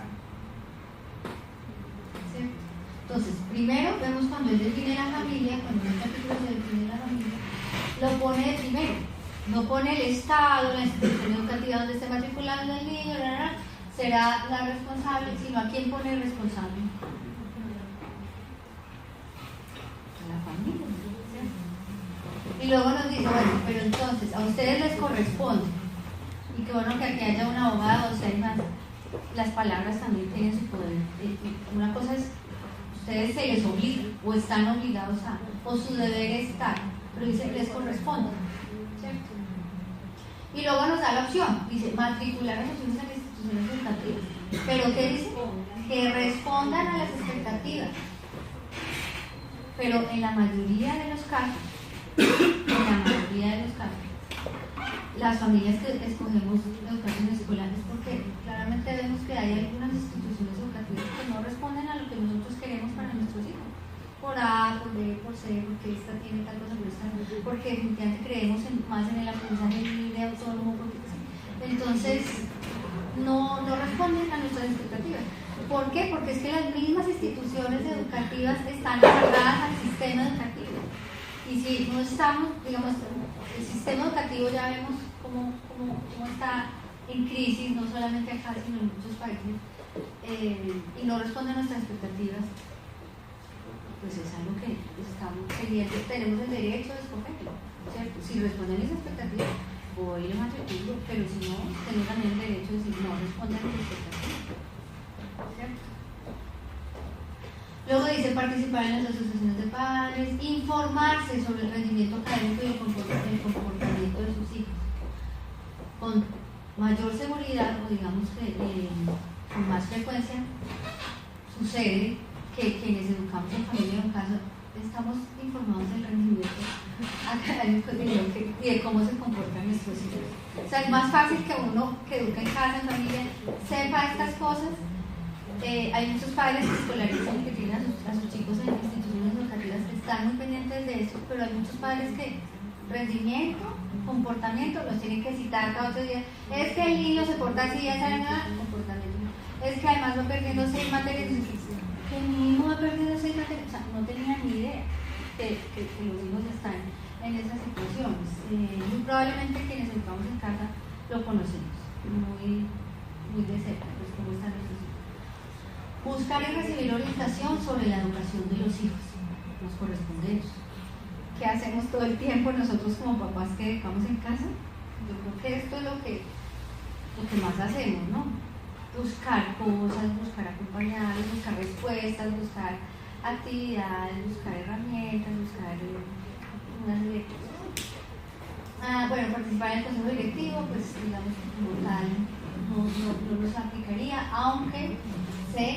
¿Cierto? Entonces, primero vemos cuando él define la familia, cuando en este artículo se define la familia, lo pone de primero, no pone el Estado, la institución educativa donde esté matriculando el niño, será la responsable, sino a quién pone el responsable. A la familia. ¿Sí? Y luego nos dice: bueno, pero entonces a ustedes les corresponde, y qué bueno que aquí haya un abogado, o sea, las palabras también tienen su poder. Una cosa es, ustedes se les obliga, o están obligados a, o su deber es tal, pero dice les corresponde, ¿cierto? Y luego nos da la opción, dice matricular a sus hijos en instituciones educativas, pero ¿qué dice? Que respondan a las expectativas. Pero en la mayoría de los casos, las familias que escogemos educación escolar es porque claramente vemos que hay algunas instituciones educativas que no responden a lo que nosotros queremos para nuestros hijos. Por A, por B, por C, porque esta tiene tal cosa, por esta, porque definitivamente creemos más en el aprendizaje libre, autónomo, porque entonces no responden a nuestras expectativas. ¿Por qué? Porque es que las mismas instituciones educativas están agarradas al sistema educativo. Y si no estamos, digamos, el sistema educativo ya vemos cómo está en crisis, no solamente acá, sino en muchos países, y no responde a nuestras expectativas, pues es algo que estamos teniendo, tenemos el derecho de escogerlo, ¿cierto? Si responden a mis expectativas, voy a matriculo, pero si no, tengo también el derecho de decir no responden a mis expectativas, ¿cierto? Luego dice participar en las asociaciones de padres, informarse sobre el rendimiento académico y el comportamiento de sus hijos, con mayor seguridad, o digamos que con más frecuencia, sucede que quienes educamos en familia o en casa estamos informados del rendimiento académico y de cómo se comportan nuestros hijos. O sea, es más fácil que uno que educa en casa, en familia, sepa estas cosas. Hay muchos padres que escolarizan, que tienen a sus chicos en instituciones educativas que están muy pendientes de eso, pero hay muchos padres que rendimiento, comportamiento, los tienen que citar cada 8 días. Es que el niño se porta así, ya saben nada, comportamiento. Es que además va perdiendo 6 materias. Que el niño va perdiendo 6 materias. O sea, no tenía ni idea que los hijos están en esas situaciones. Muy probablemente quienes educamos en casa lo conocemos muy de cerca, pues cómo están nuestros hijos. Buscar y recibir orientación sobre la educación de los hijos. Nos corresponde eso. ¿Qué hacemos todo el tiempo nosotros como papás que educamos en casa? Yo creo que esto es lo que más hacemos, ¿no? buscar cosas, buscar acompañarlos, buscar respuestas, buscar actividades, buscar herramientas, buscar unas serie de cosas. Bueno, participar en el consejo directivo, pues digamos que como tal no nos aplicaría, aunque sé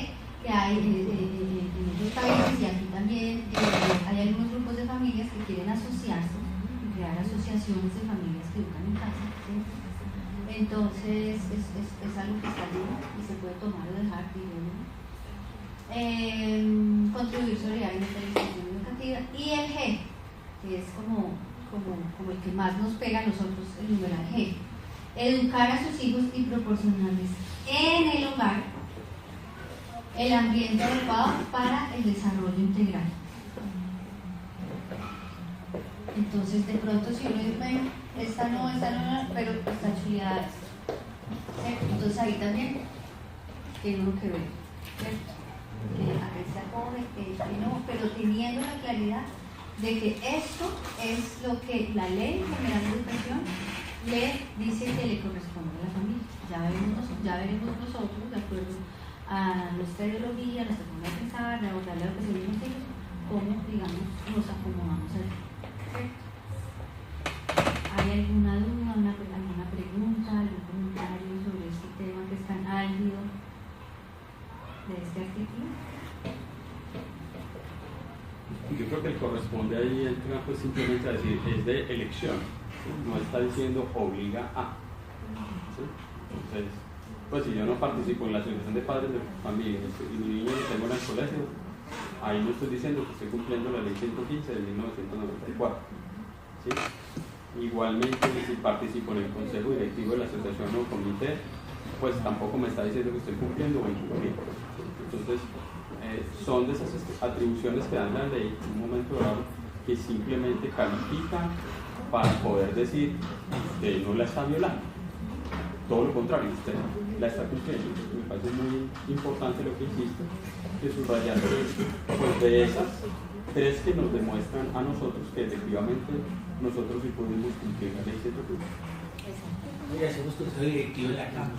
que hay en otros países y aquí también hay algunos grupos de familias que quieren asociarse y crear asociaciones de familias que educan en casa, ¿sí? Entonces es algo que está allí y se puede tomar o dejar, digo, ¿no? Contribuir solidariamente a la institución educativa. Y el G, que es como el que más nos pega a nosotros, el numeral G: educar a sus hijos y proporcionarles en el hogar el ambiente adecuado para el desarrollo integral. Entonces, de pronto, si uno dice, bueno, esta no, pero está chuleada. Entonces, ahí también tiene uno que ver, ¿cierto? Que acá se acoge, que no, pero teniendo la claridad de que esto es lo que la Ley General de Educación le dice que le corresponde a la familia. Ya veremos nosotros, de acuerdo a nuestra ideología, nuestra forma de pensar, de abordar la educación de los hijos, cómo, digamos, nos acomodamos allí. ¿Hay alguna duda, alguna pregunta, algún comentario sobre este tema que es tan álgido de este artículo? Yo creo que el corresponde ahí entra pues simplemente a decir, es de elección, ¿sí? No está diciendo obliga a, ¿sí? Entonces, pues si yo no participo en la asociación de padres de familia y mi niño lo tengo en el colegio, ahí no estoy diciendo que estoy cumpliendo la ley 115 de 1994, ¿sí? Igualmente, si participo en el consejo directivo de la asociación o comité, pues tampoco me está diciendo que estoy cumpliendo o incumpliendo. Entonces, son de esas atribuciones que dan la ley en un momento dado que simplemente califican para poder decir usted no la está violando. Todo lo contrario, usted la está cumpliendo. Me parece muy importante lo que hiciste, que subrayar pues de esas tres que nos demuestran a nosotros que efectivamente nosotros sí pudimos cumplir la ley 115. Mira, somos consejo directivo de la Cámara.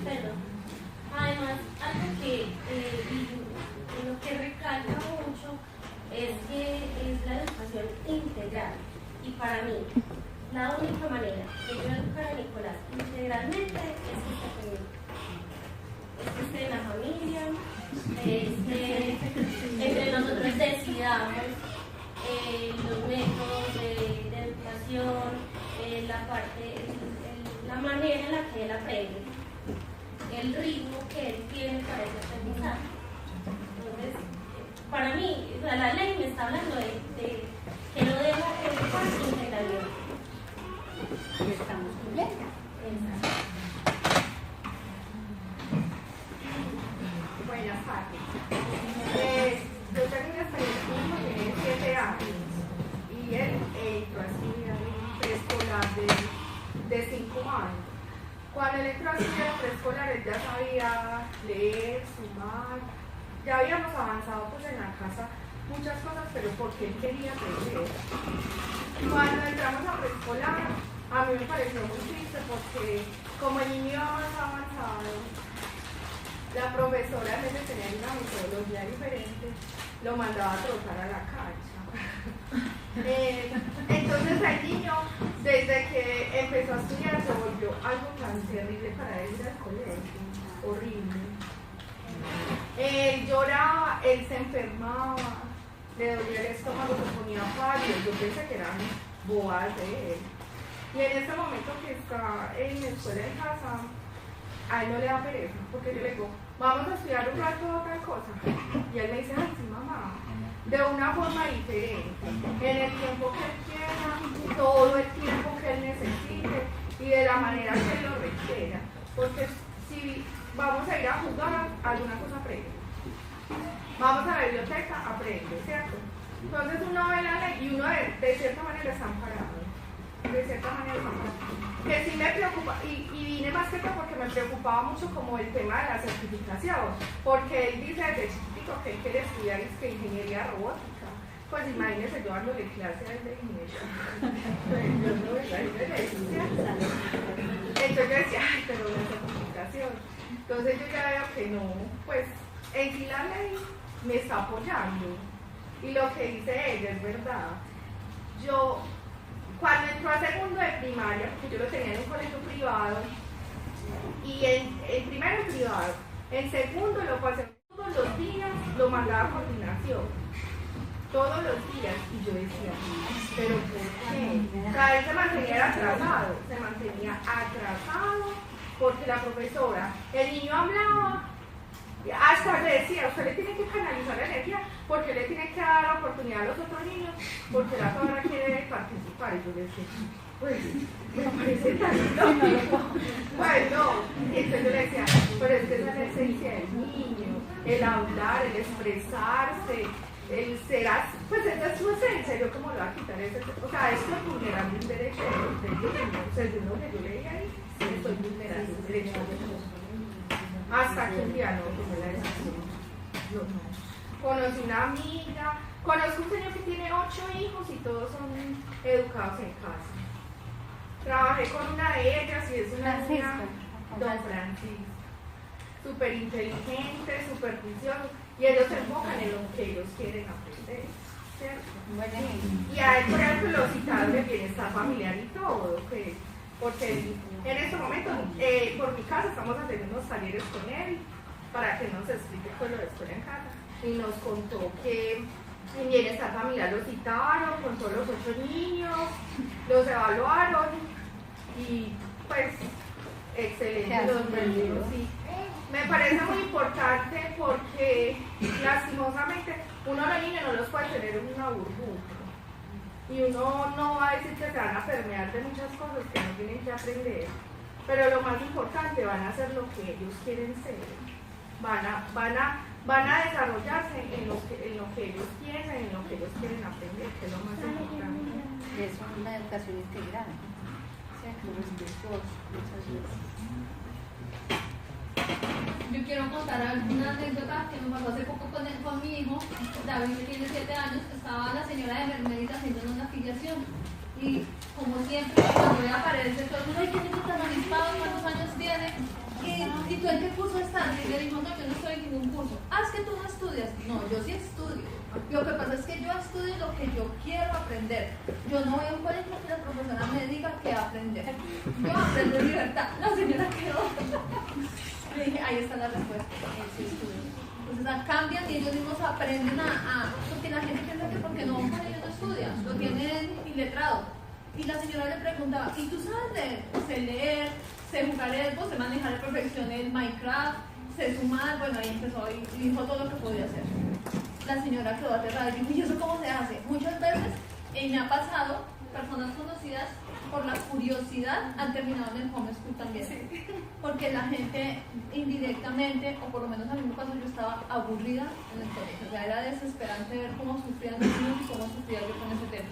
Perdón. Además, algo que lo que recalca mucho es que es la educación integral. Y para mí, la única manera de yo educar a Nicolás integralmente es que esté conmigo. Es que esté en la familia, es que entre nosotros decidamos los métodos de educación, la manera en la que él aprende, el ritmo que él tiene para ese aprendizaje. Entonces, para mí, la ley me está hablando de que lo debo educar integralmente. Estamos cumpliendo. Buenas tardes. Yo tengo una experiencia, mi hijo tiene 7 años y él entró así a un preescolar de 5 años. Cuando él entró así a preescolar, él ya sabía leer, sumar, ya habíamos avanzado pues en la casa muchas cosas, pero porque él quería aprender. Cuando entramos a preescolar, a mí me pareció muy triste porque como el niño más avanzado, la profesora, en vez de tener una metodología diferente, lo mandaba a trotar a la cancha. Entonces el niño, desde que empezó a estudiar, se volvió algo tan terrible para él ir al colegio, horrible. Él lloraba, él se enfermaba, le dolía el estómago, se ponía pálido. Yo pensé que eran bobadas de él. Y en este momento que está en la escuela en casa, a él no le da pereza, porque yo le digo, vamos a estudiar un rato otra cosa. Y él me dice, ay, sí, mamá, de una forma diferente, en el tiempo que él quiera, todo el tiempo que él necesite y de la manera que él lo requiera. Porque si vamos a ir a jugar, alguna cosa aprende. Vamos a la biblioteca, aprende, ¿cierto? Entonces uno ve la ley y uno de cierta manera está amparado. De cierta manera está amparado. Que sí me preocupa, y vine más que todo porque me preocupaba mucho como el tema de la certificación, porque él dice desde chiquitico que él quiere estudiar ingeniería robótica, Pues imagínense yo dándole clase a él de ingeniería. Yo no me imagino eso, ¿cierto? Entonces yo decía, ay, pero la certificación. Entonces yo ya veo que no, pues en sí la ley me está apoyando. Y lo que dice ella es verdad. Yo, cuando entró a segundo de primaria, porque yo lo tenía en un colegio privado, y en primero en privado, en segundo lo pasé todos los días, lo mandaba a coordinación. Todos los días, y yo decía, pero ¿por qué? Cada vez se mantenía atrasado, porque la profesora, el niño hablaba, hasta le decía, usted le tiene que canalizar la energía, porque le tiene que dar la oportunidad a los otros niños, porque la cabra quiere participar, y yo le decía, pues, me parece tan lógico. Bueno, entonces yo le decía, pero es que esa es la esencia del niño, el hablar, el expresarse, el ser así, pues esa es su esencia. Yo como lo voy a quitar, o sea, esto es vulnerar un derecho del niño, según lo que yo leí ahí, sí estoy vulnerando un derecho de los niños. Hasta que un día no tomé la decisión. Yo no. Conocí una amiga, conozco un señor que tiene 8 hijos y todos son educados en casa. Trabajé con una de ellas y es una niña, don Francisco, súper inteligente, súper juicioso, y ellos se enfocan en lo que ellos quieren aprender, ¿cierto? Y a él, por ejemplo, los citados de bienestar familiar y todo, porque en este momento, por mi casa, estamos haciendo unos talleres con él para que nos explique pues, lo de escuela en casa, y nos contó que en bienestar familiar los citaron con todos los 8 niños, los evaluaron y pues excelente los premios. Sí. Me parece muy importante porque lastimosamente uno a los niños no los puede tener en una burbuja y uno no va a decir que se van a permear de muchas cosas que no tienen que aprender, pero lo más importante, van a hacer lo que ellos quieren ser, van a desarrollarse en lo que ellos quieren, en lo que ellos quieren aprender, que es lo más importante. Es una educación integral, ¿cierto? Respetuosa, muchas veces. Yo quiero contar una anécdota que me pasó hace poco con mi hijo, David, que tiene 7 años. Estaba la señora de Mermerita haciendo una afiliación y como siempre cuando ella aparece todo el mundo, ay, ¿quién es tan avispado? ¿Cuántos años tiene? ¿Y tú en qué curso estás? Y le dijo, no, yo no estoy en ningún curso. Ah, es que tú no estudias. No, yo sí estudio. Lo que pasa es que yo estudio lo que yo quiero aprender. Yo no voy a un colegio que la profesora me diga qué aprender. Yo aprendo en libertad. La señora quedó. Le dije, ahí está la respuesta. Sí, estudio. Entonces cambian y ellos mismos aprenden porque la gente piensa que porque no, ellos no estudian, lo tienen iletrado. Y la señora le preguntaba, ¿y tú sabes leer? Sé leer, sé jugar Xbox, sé manejar a la perfección el Minecraft, sé sumar. Bueno, ahí empezó y dijo todo lo que podía hacer. La señora quedó aterrada y dijo, ¿y eso cómo se hace? Muchas veces me ha pasado, personas conocidas por la curiosidad han terminado en el homeschool también. Sí. Porque la gente indirectamente, o por lo menos a mí me pasó, yo estaba aburrida en el colegio. O sea, era desesperante ver cómo sufrían los niños y cómo sufría yo con ese tema.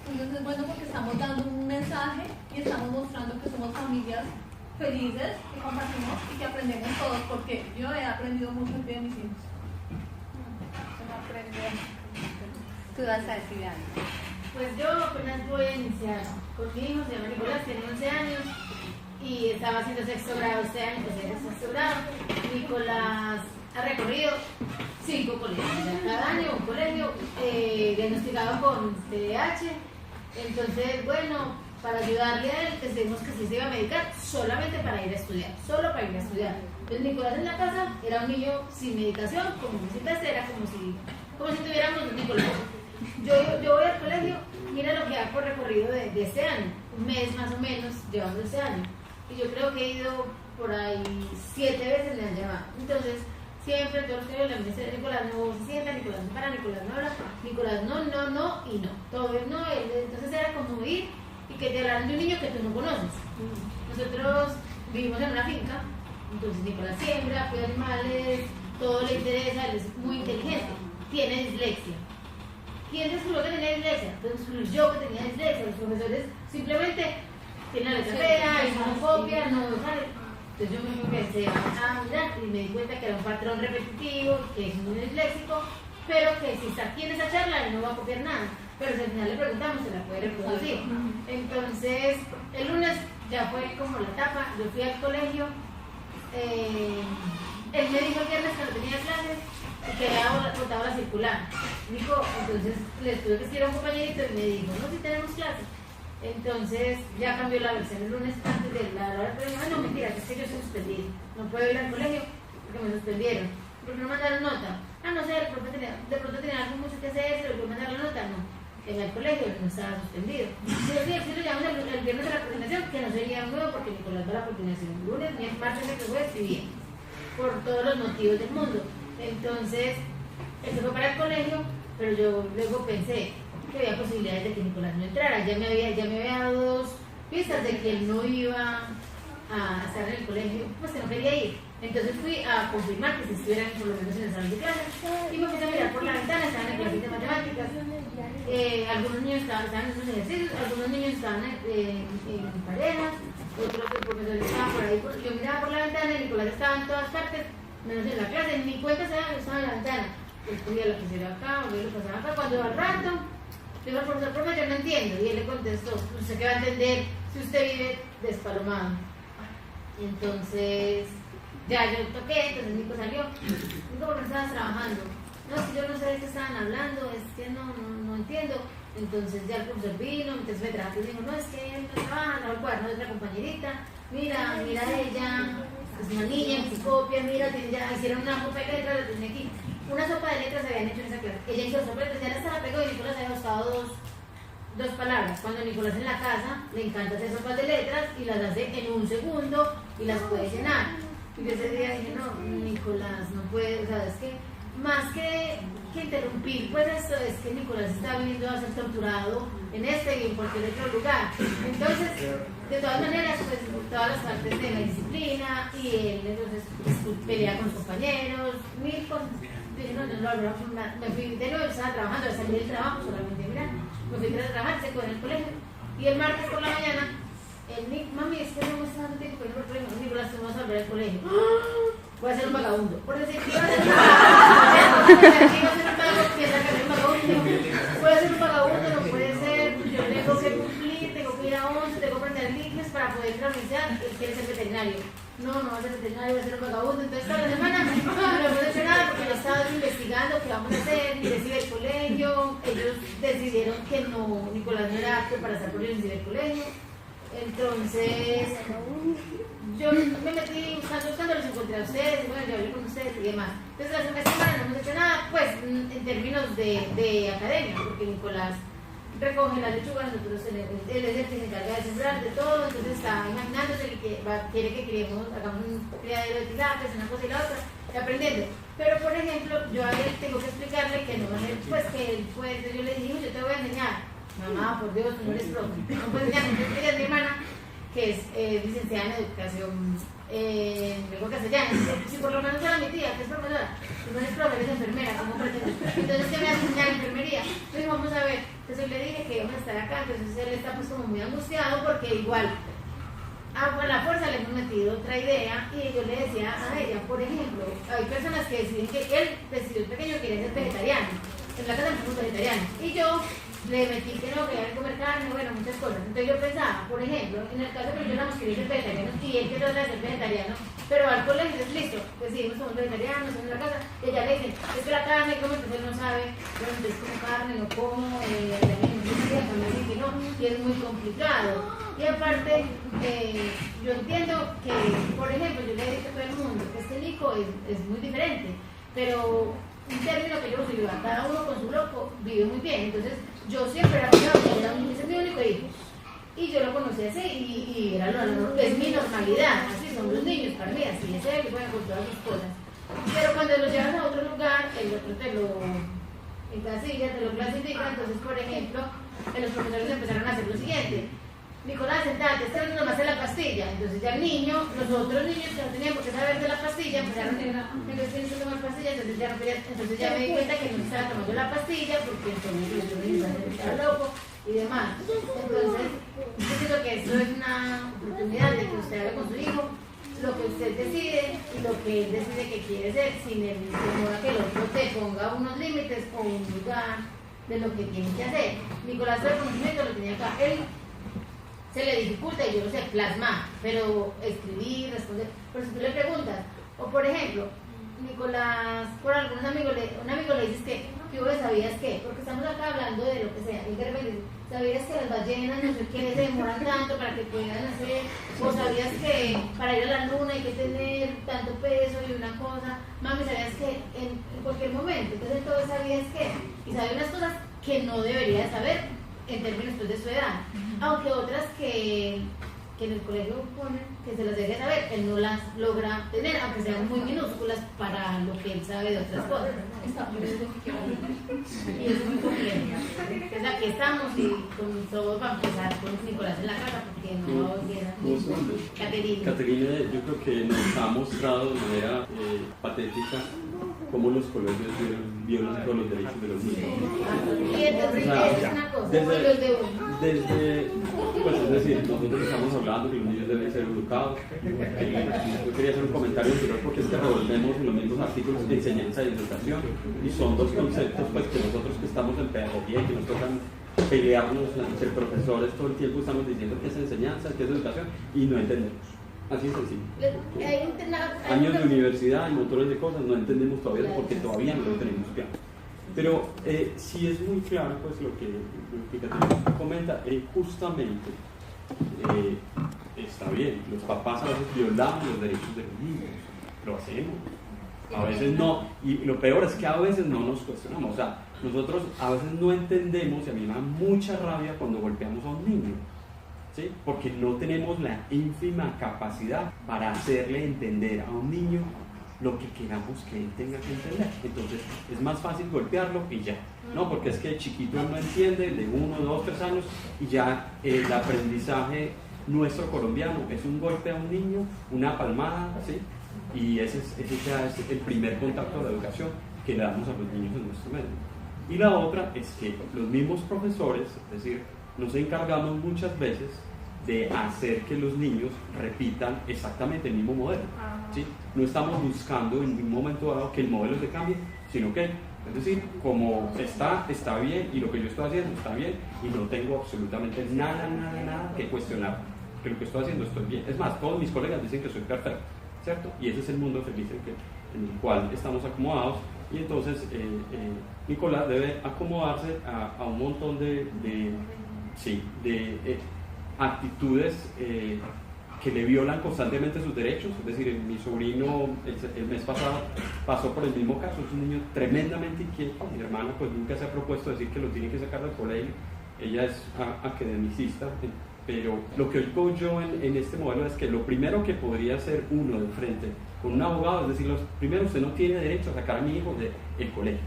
Entonces, bueno, porque estamos dando un mensaje y estamos mostrando que somos familias felices, que compartimos y que aprendemos todos, porque yo he aprendido mucho de mis hijos. Tú vas a decir algo. Pues yo apenas voy a iniciar con mi hijo, se llama Nicolás, tiene 11 años y estaba haciendo sexto grado este año, pues era sexto grado. Nicolás ha recorrido 5 colegios, cada año un colegio diagnosticado con TDAH. Entonces, bueno, para ayudarle a él, decidimos que sí se iba a medicar solamente para ir a estudiar, solo para ir a estudiar. Entonces Nicolás en la casa era un niño sin medicación, como si era como si tuviéramos un Nicolás. Yo voy al colegio, mira lo que hago por recorrido de este año, un mes más o menos llevando este año. Y yo creo que he ido por ahí 7 veces, le han llamado. Entonces, siempre todos los que le dicen, Nicolás no se sienta, Nicolás no para, Nicolás no habla, Nicolás no y no. Todo es no. Entonces era como ir y que te hablaran de un niño que tú no conoces. Nosotros vivimos en una finca, entonces Nicolás siembra, cuida animales, todo le interesa, él es muy inteligente, tiene dislexia. ¿Quién descubrió que tenía dislexia? Entonces yo que tenía dislexia, los profesores simplemente tienen la letra fea, y no copia, no sale. Entonces yo me empecé a mirar y me di cuenta que era un patrón repetitivo, que es muy disléxico, pero que si está aquí en esa charla él no va a copiar nada, pero si al final le preguntamos se la puede reproducir. Entonces el lunes ya fue como la etapa, yo fui al colegio, él me dijo el viernes que no tenía clases y que había botado la circular. Dijo, entonces le tuve que escribir a un compañerito y me dijo, no, si tenemos clases. Entonces ya cambió la versión el lunes antes de la hora de no, mentira, es que yo soy suspendida, no puedo ir al colegio porque me suspendieron, porque no mandaron nota. Ah, no sé, de pronto tenía algo mucho que hacer, pero mandar la nota, no. En el colegio no estaba suspendido. Pero sí lo llaman el viernes de la coordinación, que no sería nuevo porque Nicolás va a la coordinación el lunes, ni el martes de que fue escribir, por todos los motivos del mundo. Entonces, eso fue para el colegio, pero yo luego pensé que había posibilidades de que Nicolás no entrara. Ya me había dado 2 pistas de que él no iba a estar en el colegio, pues que no quería ir. Entonces fui a confirmar que se estuvieran por lo menos en el salón de clases y me puse a mirar por la ventana, estaban en clases de matemáticas. Algunos niños estaban en sus ejercicios, algunos niños estaban en parejas, otros profesores estaban por ahí. Yo miraba por la ventana y Nicolás estaba en todas partes, menos en la clase. En mi cuenta se estaba en la ventana. Él cogía la lapicera acá, o yo lo pasaba acá. Cuando al rato le digo al profesor, profe, yo no entiendo. Y él le contestó, ¿usted qué va a entender si usted vive despalomado? Y entonces ya yo toqué, entonces Nico salió. Nico, ¿por qué estabas trabajando? No, es que yo no sé de qué estaban hablando, es que no entiendo. Entonces ya el profesor vino, entonces me trajo y dijo, no, es que él no trabaja, no, el cuaderno de otra compañerita, mira ella, es una niña en su copia, mira, ya hicieron una sopa de letras, la tenía aquí. Una sopa de letras se habían hecho en esa clase. Ella hizo sopa de letras, ya la pegó y Nicolás había buscado dos palabras. Cuando Nicolás en la casa le encanta hacer sopas de letras y las hace en 1 segundo y las puede llenar. Y yo ese día dije, no, Nicolás no puede, o sea, es que más que interrumpir, pues esto es que Nicolás está viniendo a ser torturado en este y en cualquier otro lugar. Entonces, de todas maneras, pues todas las partes de la disciplina y él entonces pelea con sus compañeros, 1000 cosas. Dije, no, me fui de nuevo, estaba trabajando, al salir del trabajo solamente, mira, me fui a trabajar, se quedó en el colegio. Y el martes por la mañana, mami, es que no me está dando tiempo para ir al colegio, Nicolás, te vamos a volver al colegio. Voy a ser un vagabundo. Por decir que iba a ser un vagabundo, voy a ser un vagabundo, no puede ser, yo tengo que cumplir, tengo que ir a 11, tengo que aprender líquidos para poder ir a la universidad, él quiere ser veterinario. No va a ser veterinario, va a ser un vagabundo. Entonces toda la semana no hemos hecho nada porque yo estaba investigando qué vamos a hacer, ni decir el colegio. Ellos decidieron que no, Nicolás no era apto para estar por el colegio. Entonces yo me metí buscando, los encontré a ustedes, bueno, yo hablé con ustedes y demás. Entonces la semana no hemos hecho nada, pues en términos de academia, porque Nicolás recoge las lechugas, nosotros él es el que se encarga de sembrar, de todo, entonces está imaginándose que quiere que criemos, hagamos un criadero de tilapias, una cosa y la otra, y aprendiendo. Pero por ejemplo, yo a él tengo que explicarle que no va a ser, pues que él puede, yo le dije, yo te voy a enseñar. Mamá, por Dios, tú no eres profe. No puedes enseñar, entonces ella es mi hermana, que es licenciada en educación lengua castellana. Si por lo menos era mi tía, que es profesora, tú no eres profe, eres enfermera, ¿cómo pretendes? Entonces, ¿qué me hace enseñar enfermería? Entonces, vamos a ver. Entonces, le dije que íbamos a estar acá, entonces él está pues como muy angustiado porque igual a la fuerza le hemos metido otra idea y yo le decía a ella, por ejemplo, hay personas que deciden que él decidió pequeño quiere ser vegetariano, en la casa somos vegetarianos, y yo le metí que no quería comer carne, bueno, muchas cosas. Entonces yo pensaba, por ejemplo, en el caso que yo éramos queridos ser vegetarianos y él quiere ser vegetariano, pero al colegio es listo, decidimos somos vegetarianos, en la casa, y ella le dice, es que la carne, como entonces él no sabe, bueno, entonces como carne, no como, también que no, y es muy complicado. Y aparte, yo entiendo que, por ejemplo, yo le he dicho a todo el mundo que este Nico es muy diferente, pero un término que yo uso, cada uno con su loco vive muy bien. Entonces, yo siempre era mi único hijo. Y yo lo conocí así, y era es mi normalidad, así son los niños para mí, así es él, bueno, con todas sus cosas. Pero cuando lo llevas a otro lugar, el otro te lo encasilla, te lo clasifica. Entonces, por ejemplo, los profesores empezaron a hacer lo siguiente. Nicolás, sentate, este no nomás hace la pastilla. Entonces ya el niño, los otros niños que no tenían por qué saber de la pastilla, empezaron a tienes que tomar pastilla, entonces ya me di cuenta que no estaba tomando la pastilla, porque entonces los niños estaba loco y demás. Entonces, yo creo que esto es una oportunidad de que usted haga con su hijo lo que usted decide y lo que él decide que quiere ser, sin el temor a que el otro te ponga unos límites o un lugar de lo que tiene que hacer. Nicolás el conocimiento lo tenía acá, él se le dificulta y yo lo sé plasmar, pero escribir, responder, pero si tú le preguntas, o por ejemplo, Nicolás, por algunos amigos, un amigo le dices que vos sabías que, porque estamos acá hablando de lo que sea, y de repente sabías que las ballenas no sé qué se demoran tanto para que puedan hacer, o sabías que para ir a la luna hay que tener tanto peso y una cosa, mami, sabías que en cualquier momento, entonces entonces sabías que, y sabía unas cosas que no debería saber en términos pues, de su edad, aunque otras que en el colegio ponen que se las deje saber, él no las logra tener, aunque sean muy minúsculas para lo que él sabe de otras cosas. Y eso es muy complejo. Entonces aquí estamos y con todo para empezar con Nicolás en la casa, porque no era Caterina, yo creo que nos ha mostrado de manera patética cómo los colegios violan todos los derechos de los niños. Y entonces es una cosa, pues es decir, nosotros estamos hablando que los niños deben ser educados. Yo quería hacer un comentario anterior porque es que revolvemos en los mismos artículos de enseñanza y educación y son dos conceptos pues que nosotros que estamos en pedagogía y que nos tocan pelearnos entre profesores todo el tiempo estamos diciendo que es enseñanza, que es educación y no entendemos. Así es sencillo. Años de universidad y montones de cosas no entendemos todavía porque todavía no lo tenemos claro. Pero sí es muy claro pues lo que Caterina comenta, justamente está bien, los papás a veces violamos los derechos de los niños, lo hacemos, a veces no, y lo peor es que a veces no nos cuestionamos, o sea, nosotros a veces no entendemos y a mí me da mucha rabia cuando golpeamos a un niño, ¿sí? Porque no tenemos la ínfima capacidad para hacerle entender a un niño lo que queramos que él tenga que entender. Entonces es más fácil golpearlo y ya, ¿no? Porque es que el chiquito no entiende de 1, 2, 3 años y ya el aprendizaje nuestro colombiano es un golpe a un niño, una palmada, ¿sí? Y ese ya es el primer contacto de la educación que le damos a los niños en nuestro medio. Y la otra es que los mismos profesores, es decir, nos encargamos muchas veces de hacer que los niños repitan exactamente el mismo modelo, ¿sí? No estamos buscando en un momento dado que el modelo se cambie, sino que, es decir, como está bien y lo que yo estoy haciendo está bien y no tengo absolutamente nada que cuestionar, que lo que estoy haciendo estoy bien. Es más, todos mis colegas dicen que soy perfecto, ¿cierto? Y ese es el mundo feliz en el cual estamos acomodados y entonces Nicolás debe acomodarse a un montón de actitudes que le violan constantemente sus derechos. Es decir, mi sobrino el mes pasado pasó por el mismo caso, es un niño tremendamente inquieto. Mi hermana pues nunca se ha propuesto decir que lo tiene que sacar del colegio, ella es academicista, pero lo que oigo yo en este modelo es que lo primero que podría hacer uno de frente con un abogado es decir, primero usted no tiene derecho a sacar a mi hijo del colegio,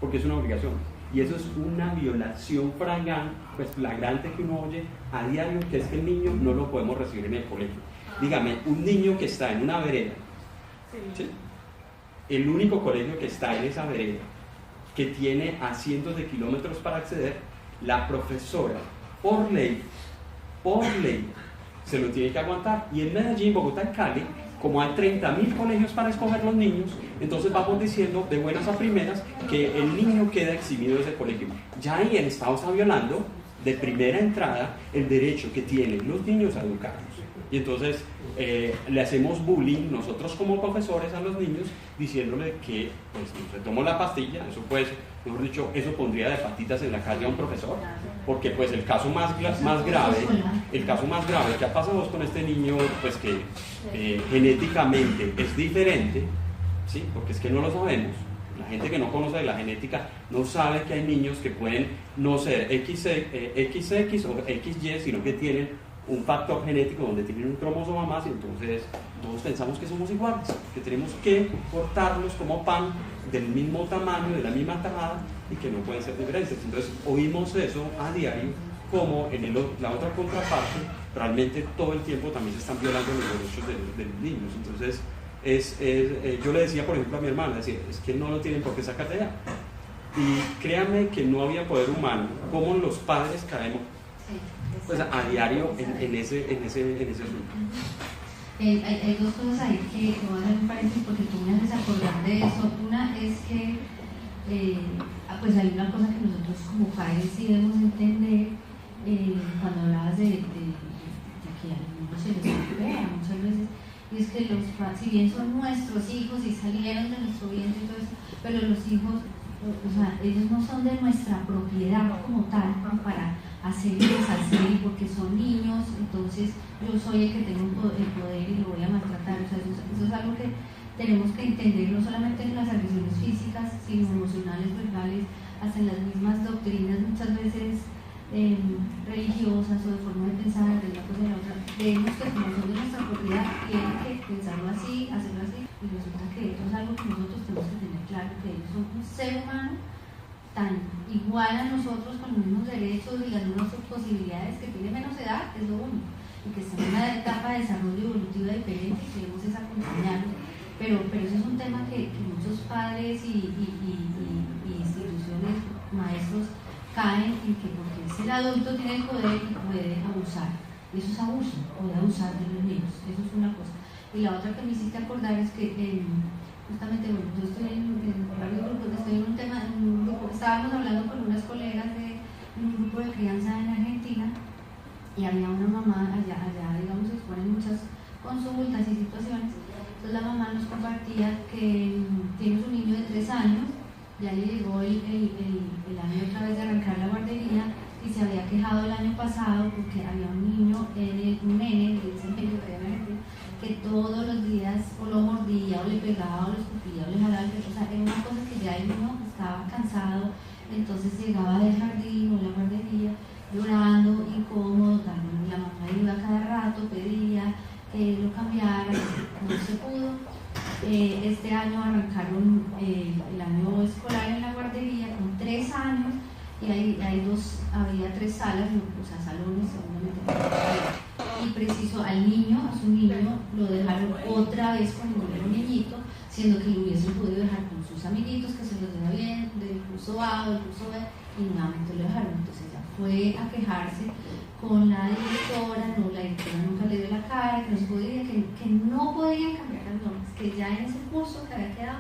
porque es una obligación. Y eso es una violación flagrante que uno oye a diario, que es que el niño no lo podemos recibir en el colegio. Dígame, un niño que está en una vereda, ¿sí? El único colegio que está en esa vereda, que tiene a cientos de kilómetros para acceder, la profesora, por ley, se lo tiene que aguantar. Y en Medellín, Bogotá y Cali, como hay 30.000 colegios para escoger los niños, entonces vamos diciendo de buenas a primeras que el niño queda eximido de ese colegio. Ya ahí el Estado está violando de primera entrada el derecho que tienen los niños a educarnos. Y entonces le hacemos bullying nosotros como profesores a los niños diciéndole que pues, no se tomó la pastilla, eso pues, mejor dicho, eso pondría de patitas en la calle a un profesor, porque pues el caso más grave que ha pasado con este niño, pues que genéticamente es diferente, ¿sí? Porque es que no lo sabemos. La gente que no conoce de la genética no sabe que hay niños que pueden no ser XX o XY, sino que tienen un factor genético donde tienen un cromosoma más y entonces todos pensamos que somos iguales, que tenemos que cortarlos como pan del mismo tamaño, de la misma tajada y que no pueden ser diferentes. Entonces oímos eso a diario como en la otra contraparte realmente todo el tiempo también se están violando los derechos de los niños. Entonces yo le decía por ejemplo a mi hermana, es que no lo tienen por qué sacar de allá. Y créanme que no había poder humano como los padres caemos pues a diario en ese asunto. Hay dos cosas ahí que voy a hacer un paréntesis porque tú me haces acordar de eso. Una es que pues hay una cosa que nosotros como padres sí debemos entender cuando hablabas de que a los niños se les golpea muchas veces, y es que si bien son nuestros hijos y salieron de nuestro vientre y todo eso, pero los hijos, o sea, ellos no son de nuestra propiedad como tal para hacer y deshacer, y porque son niños, entonces yo soy el que tengo el poder y lo voy a maltratar. O sea, eso es algo que tenemos que entender, no solamente en las agresiones físicas, sino emocionales, verbales, hasta en las mismas doctrinas muchas veces religiosas o de forma de pensar de una cosa y de la otra. Creemos que como son de nuestra propiedad tienen que pensarlo así, hacerlo así, y resulta que eso es algo que nosotros tenemos que tener claro, que ellos son un ser humano tan igual a nosotros, con los mismos derechos y las mismas posibilidades, que tiene menos edad, es lo único, y que está en una etapa de desarrollo evolutivo diferente y queremos es acompañarlo. Pero eso es un tema que muchos padres y instituciones, maestros, caen en que porque es el adulto tiene el poder y puede abusar. Y eso es abuso, puede abusar de los niños. Eso es una cosa. Y la otra que me hiciste acordar es que justamente, bueno, yo estoy en varios grupos, estoy en un tema, en un grupo, estábamos hablando con unas colegas de un grupo de crianza en Argentina, y había una mamá allá digamos, exponen muchas consultas y situaciones. Entonces la mamá nos compartía que tiene su niño de 3 años, ya le llegó el año otra vez de arrancar la guardería, y se había quejado el año pasado porque había un niño, un nene, que todos los días o lo mordía, o le pegaba, o lo escupía, o le jalaba. O sea, era una cosa que ya el niño estaba cansado, entonces llegaba del jardín o la guardería llorando, incómodo, la mamá iba cada rato, pedía que lo cambiara, no se pudo. Este año arrancaron el año escolar en la guardería con 3 años, y había 3 salas, o sea, salones, y preciso a su niño lo dejaron otra vez cuando era un niñito, siendo que lo hubiesen podido dejar con sus amiguitos, que se los deja bien, del curso A o del curso B, y nuevamente lo dejaron. Entonces ella fue a quejarse con la directora, la directora nunca le dio la cara, que no podían cambiar las normas, que ya en ese curso que había quedado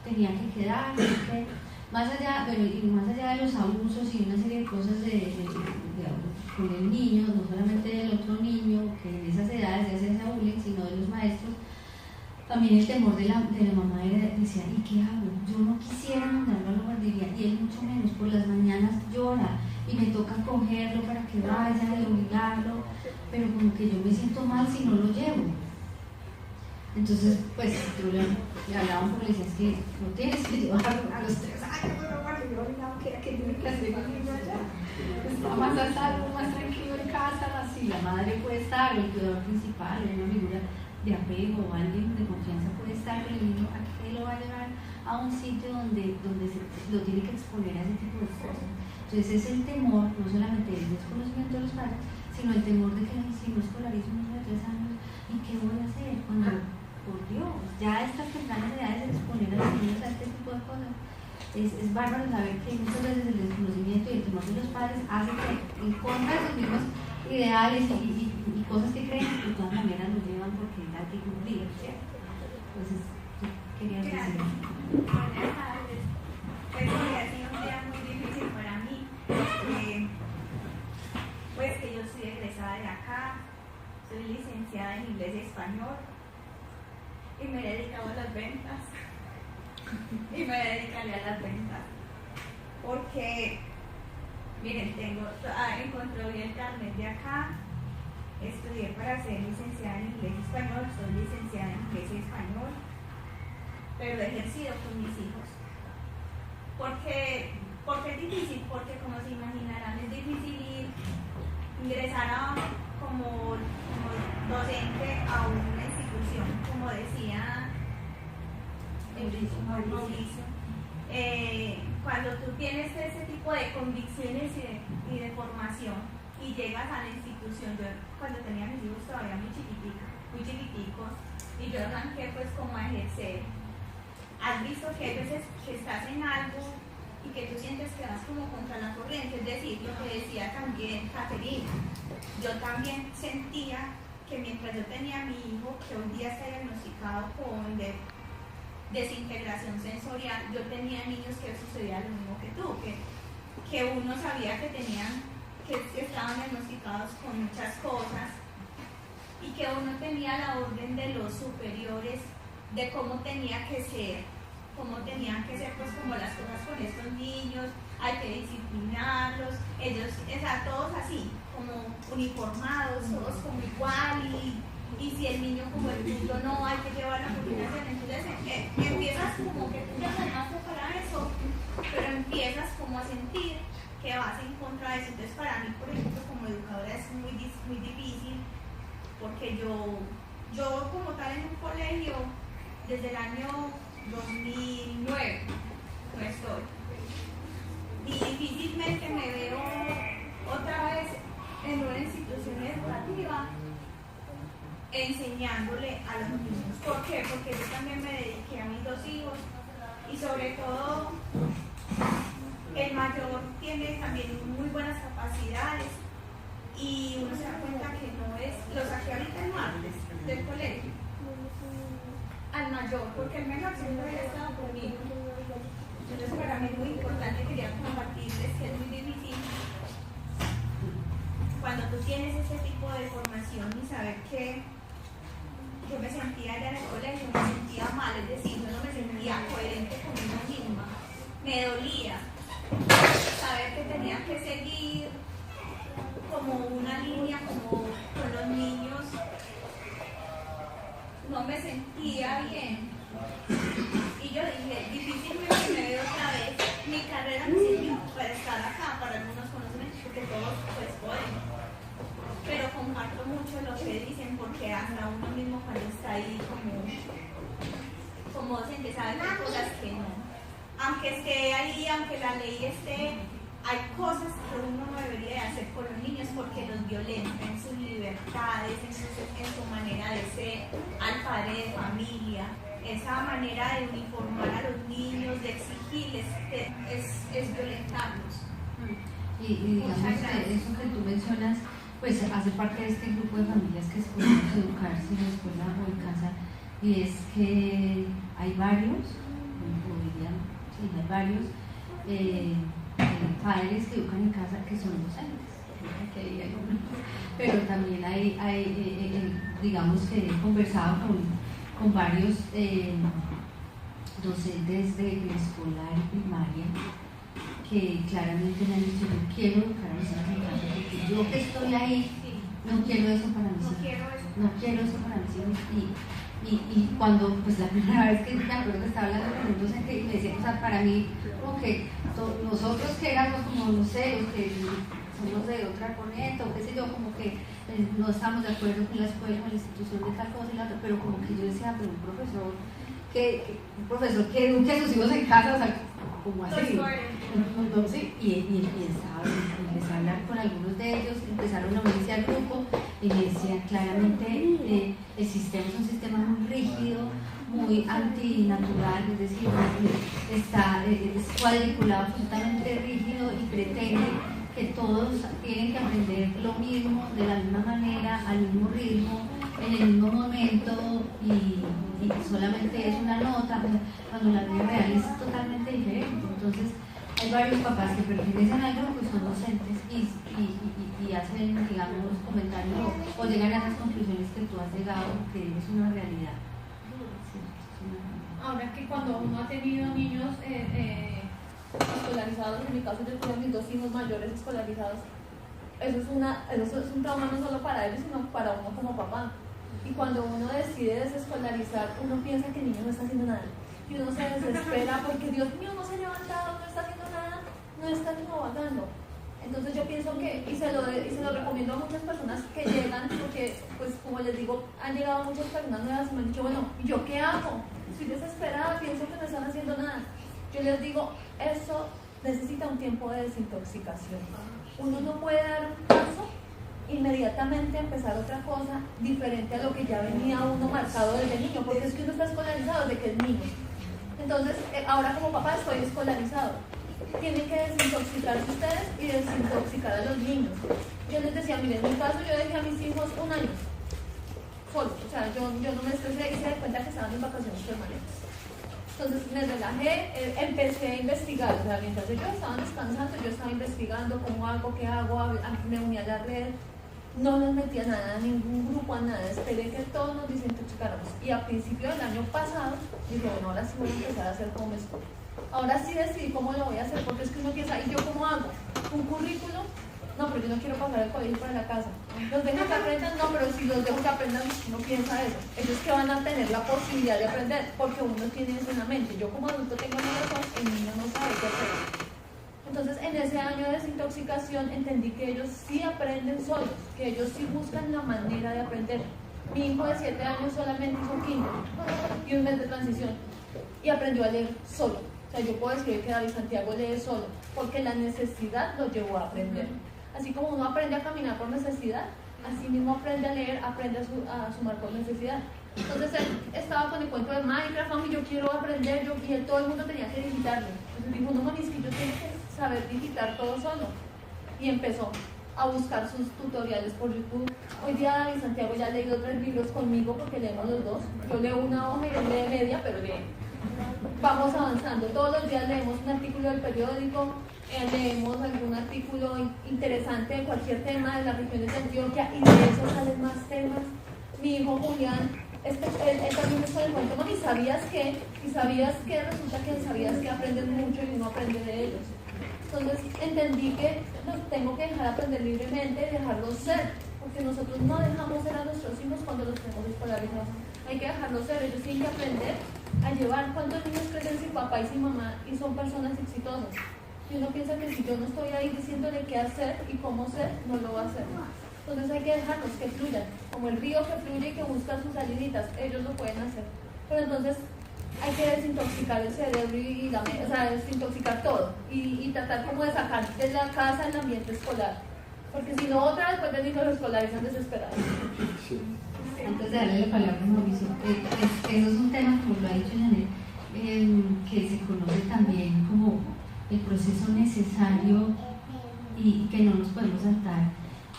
tenía que quedar, que más allá de los abusos y una serie de cosas con el niño, no solamente del otro niño que en esas edades ya se hace bullying, sino de los maestros, también el temor de la mamá decía, ¿y qué hago? Yo no quisiera mandarlo a la guardería, y él mucho menos, por las mañanas llora y me toca cogerlo para que vaya y obligarlo, pero como que yo me siento mal si no lo llevo. Entonces, pues, yo le hablaba un poco, le decía, es que no tienes que llevarlo a los 3 años, yo obligado que tiene que hacer un niño allá. Está más a salvo, más tranquilo en casa, así la madre puede estar, el cuidador principal, una figura de apego o alguien de confianza puede estar, pero el niño, ¿a qué lo va a llevar a un sitio donde lo tiene que exponer a ese tipo de cosas? Entonces es el temor, no solamente el desconocimiento de los padres, sino el temor de que si no escolarizo un niño de 3 años, ¿y qué voy a hacer? Cuando, por Dios, ya a estas tempranas edades exponer a los niños a este tipo de cosas. Es bárbaro saber que muchas veces el desconocimiento y el temor de los padres hace que en contra de sus mismos ideales y cosas que creen, de todas maneras lo llevan porque hay que cumplir, ¿cierto? Entonces, quería decir. Buenas tardes. Pues hoy ha sido un día muy difícil para mí. Pues que yo soy egresada de acá, soy licenciada en inglés y español, y me he dedicado a las ventas. Y me dedicaré a las ventas. Porque, miren, encontré hoy el carnet de acá, estudié para ser licenciada en inglés y español, soy licenciada en inglés y español, pero he ejercido con mis hijos. Porque es difícil, porque como se imaginarán, es difícil ingresar como docente a una institución, como decía Mauricio. Cuando tú tienes ese tipo de convicciones y de formación y llegas a la institución, yo cuando tenía mis hijos todavía muy chiquiticos, y yo arranqué pues como a ejercer, has visto que hay veces que estás en algo y que tú sientes que vas como contra la corriente, es decir, lo que decía también Caterina, yo también sentía que mientras yo tenía a mi hijo, que hoy día está diagnosticado con desintegración sensorial, yo tenía niños que sucedía lo mismo que tú, que uno sabía que estaban diagnosticados con muchas cosas y que uno tenía la orden de los superiores de cómo tenía que ser pues como las cosas con estos niños, hay que disciplinarlos, ellos, o sea, todos así, como uniformados, todos como igual, y si el niño como el tuyo no, hay que llevar la coordinación, entonces empiezas como que tú ya llamaste para eso, pero empiezas como a sentir que vas en contra de eso. Entonces para mí, por ejemplo, como educadora es muy difícil, porque yo como tal en un colegio, desde el año 2009 no estoy, y difícilmente me veo otra vez en una institución educativa enseñándole a los niños. ¿Por qué? Porque yo también me dediqué a mis 2 hijos y sobre todo el mayor tiene también muy buenas capacidades y uno se da cuenta que no es, lo saqué ahorita el martes del colegio al mayor, porque el menor siempre había estado conmigo. Entonces para mí es muy importante, quería compartirles que es muy difícil cuando tú tienes ese tipo de formación y saber que yo me sentía allá en el colegio, me sentía mal, es decir, yo no me sentía coherente conmigo misma, me dolía saber que tenía que seguir como una línea, como con los niños, no me sentía bien. Y yo dije, difícilmente me veo otra vez. Mi carrera me sirvió para estar acá, para algunos conocimientos, porque todos pues pueden. Pero comparto mucho lo que dicen, porque hasta uno mismo cuando está ahí como docente sabe que hay cosas que no. Aunque esté ahí, aunque la ley esté, hay cosas que uno no debería hacer con los niños porque los violenta en sus libertades, en su manera de ser, al padre de familia. Esa manera de uniformar a los niños, de exigirles, es violentarlos. Y digamos que eso que tú mencionas, pues hace parte de este grupo de familias que escogemos educarse en la escuela o en casa, y es que hay varios, hay varios padres que educan en casa que son docentes, pero también hay digamos que he conversado con varios docentes de preescolar y primaria que claramente me han dicho, yo quiero educar a mis hijos en casa, porque yo que estoy ahí no quiero eso para mis hijos, no quiero eso para mis hijos. Y cuando, pues la primera vez que me acuerdo que estaba hablando con un docente y me decía, o sea, para mí, como que nosotros que éramos como, no sé, los que somos de otra corriente o qué sé yo, como que no estamos de acuerdo con la escuela, con la institución de tal cosa y la otra, pero como que yo decía, pero un profesor que eduque a sus hijos en casa, o sea, como así. Entonces, y empecé a hablar con algunos de ellos, empezaron a unirse al grupo y me decían claramente el sistema es un sistema muy rígido, muy antinatural, es decir, es cuadriculado, absolutamente rígido y pretende que todos tienen que aprender lo mismo, de la misma manera, al mismo ritmo, en el mismo momento y solamente es una nota, cuando la vida real es totalmente diferente. Entonces hay varios papás que pertenecen al grupo y son docentes y hacen, digamos, comentarios o llegan a esas conclusiones que tú has llegado, que es una realidad. Ahora que cuando uno ha tenido niños escolarizados, en mi caso yo tuve mis 2 hijos mayores escolarizados, eso es un trauma no solo para ellos, sino para uno como papá. Y cuando uno decide desescolarizar, uno piensa que el niño no está haciendo nada. Y uno se desespera porque Dios mío no se ha levantado, no está haciendo nada, no está trabajando. Entonces yo pienso que, y se lo recomiendo a muchas personas que llegan, porque pues como les digo, han llegado muchas personas nuevas y me han dicho, bueno, ¿yo qué hago? Estoy desesperada, pienso que no están haciendo nada. Yo les digo, eso necesita un tiempo de desintoxicación. Uno no puede dar un paso inmediatamente empezar otra cosa diferente a lo que ya venía uno marcado desde niño, porque es que uno está escolarizado desde que es niño. Entonces, ahora como papá estoy escolarizado. Tienen que desintoxicarse ustedes y desintoxicar a los niños. Yo les decía, miren, en mi caso yo dejé a mis hijos 1 año. solo. O sea, yo no me estresé y se di cuenta que estaban en vacaciones permanentes. Entonces me relajé, empecé a investigar, o sea, mientras ellos estaban descansando, yo estaba investigando cómo hago, qué hago, me uní a la red, no nos metí a nada, a ningún grupo, a nada, esperé que todos nos desintoxicáramos. Y a principio del año pasado, dije, bueno, ahora sí voy a empezar a hacer como me estoy. Ahora sí decidí cómo lo voy a hacer, porque es que uno piensa, ¿y yo cómo hago? ¿Un currículum? No, pero yo no quiero pasar el colegio para la casa. ¿Los dejo que aprendan? No, pero si los dejo que aprendan, uno piensa eso. Ellos que van a tener la posibilidad de aprender, porque uno tiene eso en la mente. Yo como adulto tengo una razón, el niño no sabe qué hacer. Entonces, en ese año de desintoxicación entendí que ellos sí aprenden solos, que ellos sí buscan la manera de aprender. Mi hijo de 7 años solamente hizo kinder y un mes de transición y aprendió a leer solo. O sea, yo puedo decir que David Santiago lee solo, porque la necesidad lo llevó a aprender. Así como uno aprende a caminar por necesidad, así mismo aprende a leer, aprende a sumar por necesidad. Entonces él estaba con el cuento de Minecraft, mami, yo quiero aprender, y todo el mundo tenía que digitarlo. Entonces dijo, no, mami, es que yo tengo que saber digitar todo solo. Y empezó a buscar sus tutoriales por YouTube. Hoy día David Santiago ya ha leído 3 libros conmigo porque leemos los dos. Yo leo una hoja y él lee media, pero lee. Vamos avanzando, todos los días leemos un artículo del periódico, leemos algún artículo interesante de cualquier tema de las regiones de Antioquia y de eso salen más temas. Mi hijo Julián, él también es con el cuento, mami, ¿sabías qué? Y sabías que resulta que sabías que aprenden mucho y uno aprende de ellos. Entonces entendí que los tengo que dejar aprender libremente, dejarlos ser, porque nosotros no dejamos ser a nuestros hijos cuando los tenemos escolarizados. Hay que dejarlos ser, ellos tienen que aprender a llevar. ¿Cuántos niños crecen sin papá y sin mamá y son personas exitosas? Y uno piensa que si yo no estoy ahí diciéndole qué hacer y cómo ser, no lo va a hacer. Entonces hay que dejarlos que fluyan, como el río que fluye y que busca sus saliditas, ellos lo pueden hacer. Pero entonces hay que desintoxicar el cerebro y la mente, o sea, desintoxicar todo y tratar como de sacar de la casa el ambiente escolar. Porque si no, otra vez después de niños los escolarizan desesperados. Sí. Antes de darle la palabra a Mauricio, eso es un tema, como lo ha dicho Janet, que se conoce también como el proceso necesario y que no nos podemos saltar,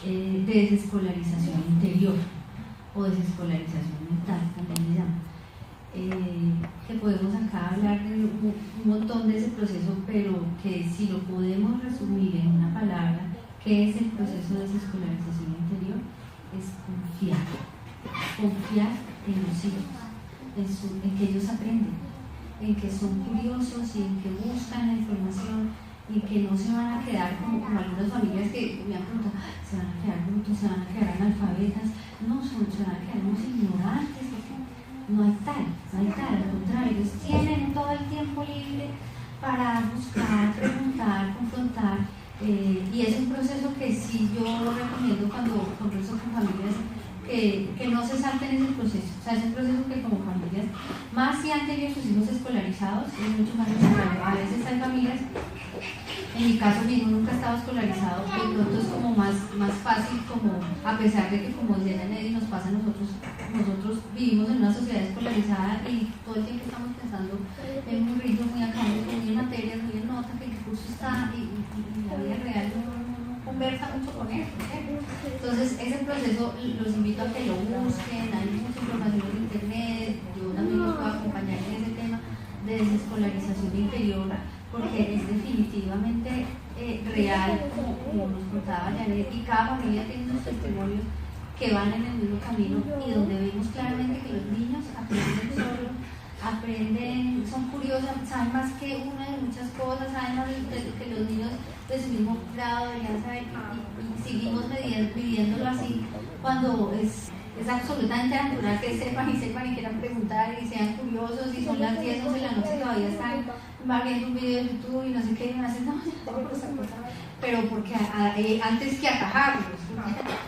de desescolarización interior o desescolarización mental, también le llaman. Que podemos acá hablar de un montón de ese proceso, pero que si lo podemos resumir en una palabra, ¿qué es el proceso de desescolarización interior? Es confiar en los hijos, en que ellos aprenden, en que son curiosos y en que buscan la información y que no se van a quedar como algunas familias que me han preguntado, se van a quedar brutos, se van a quedar analfabetas. No, se van a quedar unos ignorantes. No hay tal, al contrario, ellos tienen todo el tiempo libre para buscar, preguntar, confrontar, y es un proceso que sí yo recomiendo cuando converso con familias, que no se salten ese proceso. O sea, es un proceso que como familias, más si han tenido sus hijos escolarizados, es mucho más necesario. A veces hay familias, en mi caso mi hijo nunca estaba escolarizado, de pronto es como más fácil, como a pesar de que, como decía Nelly, nos pasa a nosotros vivimos en una sociedad escolarizada y todo el tiempo estamos pensando en un ritmo muy académico, muy en materias, muy en nota, que el curso está y la vida real no conversa mucho con eso. Entonces ese proceso los invito a que lo busquen, hay mucha información en internet, yo también los puedo acompañar en ese tema de desescolarización interior, porque es definitivamente real, como nos contaba Janet, y cada familia tiene unos testimonios que van en el mismo camino y donde vemos claramente que los niños aprenden solos, son curiosos, saben más que una de muchas cosas, saben más que los niños de su mismo grado deberían saber, y seguimos viviéndolo así cuando es absolutamente natural que sepan y quieran preguntar y sean curiosos, y son las 10, 11 de la noche y todavía están viendo un video de YouTube y no sé qué, y me hacen, no, pero porque antes que atajarlos,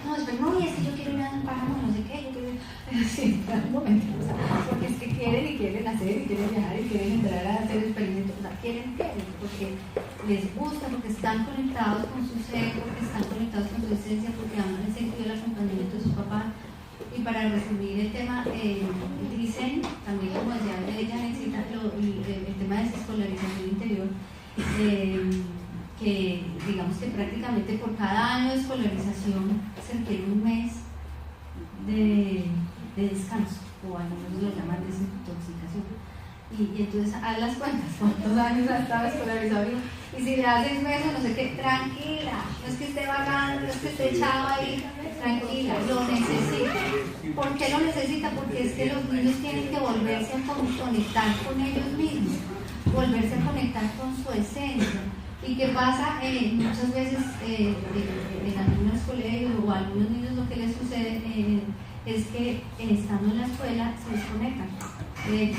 no, espera, no, y es que yo quiero ir a un páramo, no sé qué, yo quiero ir, sí, un momento, o sea, porque es que quieren hacer, y quieren viajar, y quieren entrar a hacer experimentos, o sea, quieren, porque les gusta, porque están conectados con su ser, porque están conectados con su esencia, porque aman el sentido del acompañamiento de sus papás. Y para resumir el tema, dicen, también como decía ella, necesita el tema de desescolarización interior, que digamos que prácticamente por cada año de escolarización se requiere un mes de descanso, o algunos lo llaman desintoxicación. Y entonces haz las cuentas, cuántos años ha estado escolarizado, y si le das 6 meses, no sé qué, tranquila, no es que esté vagando, no es que esté echado ahí, tranquila, lo necesita. ¿Por qué lo necesita? Porque es que los niños tienen que volverse a conectar con ellos mismos, volverse a conectar con su esencia. ¿Y qué pasa? Muchas veces en algunos colegios o a algunos niños lo que les sucede es que estando en la escuela se desconectan de ellos.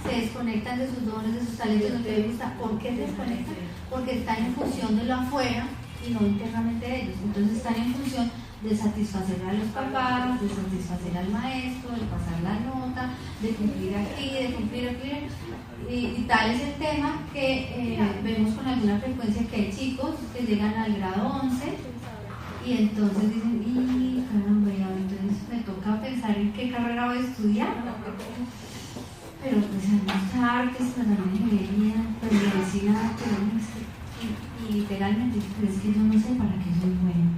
Se desconectan de sus dones, de sus talentos, de lo que les gusta. ¿Por qué se desconectan? Porque están en función de lo afuera y no internamente de ellos. Entonces están en función de satisfacer a los papás, de satisfacer al maestro, de pasar la nota, de cumplir aquí, de cumplir aquí. Y tal es el tema que vemos con alguna frecuencia que hay chicos que llegan al grado 11 y entonces dicen, y caramba, entonces me toca pensar en qué carrera voy a estudiar. Pero pues hay muchas artes, pero también ingeniería, pero medicina, y literalmente, pero es que yo no sé para qué soy bueno.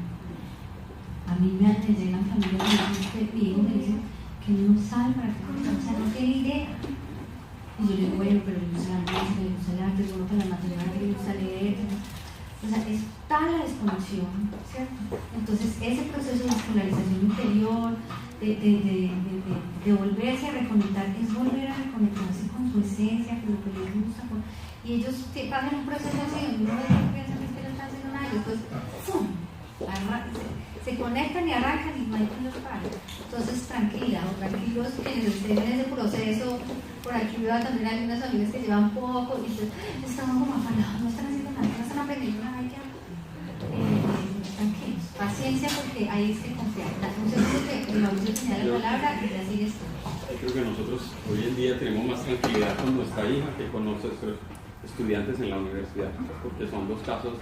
A mí me llegan familias que mi hijo me dice que no sabe para qué, o sea, no tiene idea. Y yo le digo, bueno, pero le gusta la música, le gusta el arte, bueno, para la matemática, le gusta leer. O sea, es tal la desconexión, ¿cierto? Entonces, ese proceso de escolarización interior, de volverse a reconectar, es volver a reconectarse con su esencia, con lo que les gusta. Y ellos pasan un proceso así, donde uno piensa que no están haciendo nada, y después, ¡pum! Se conectan y arrancan y no hay quien los pare. Entonces, tranquila o tranquilos quienes estén en ese proceso. Por aquí veo también algunas amigas que llevan poco y pues están como afanados, no están haciendo nada, no están aprendiendo nada ya. Tranquilos, paciencia, porque ahí es que confiar. Entonces, que Mauricio tenía la palabra y ya sigues. Yo creo que nosotros hoy en día tenemos más tranquilidad con nuestra hija que con nuestros estudiantes en la universidad, porque son dos casos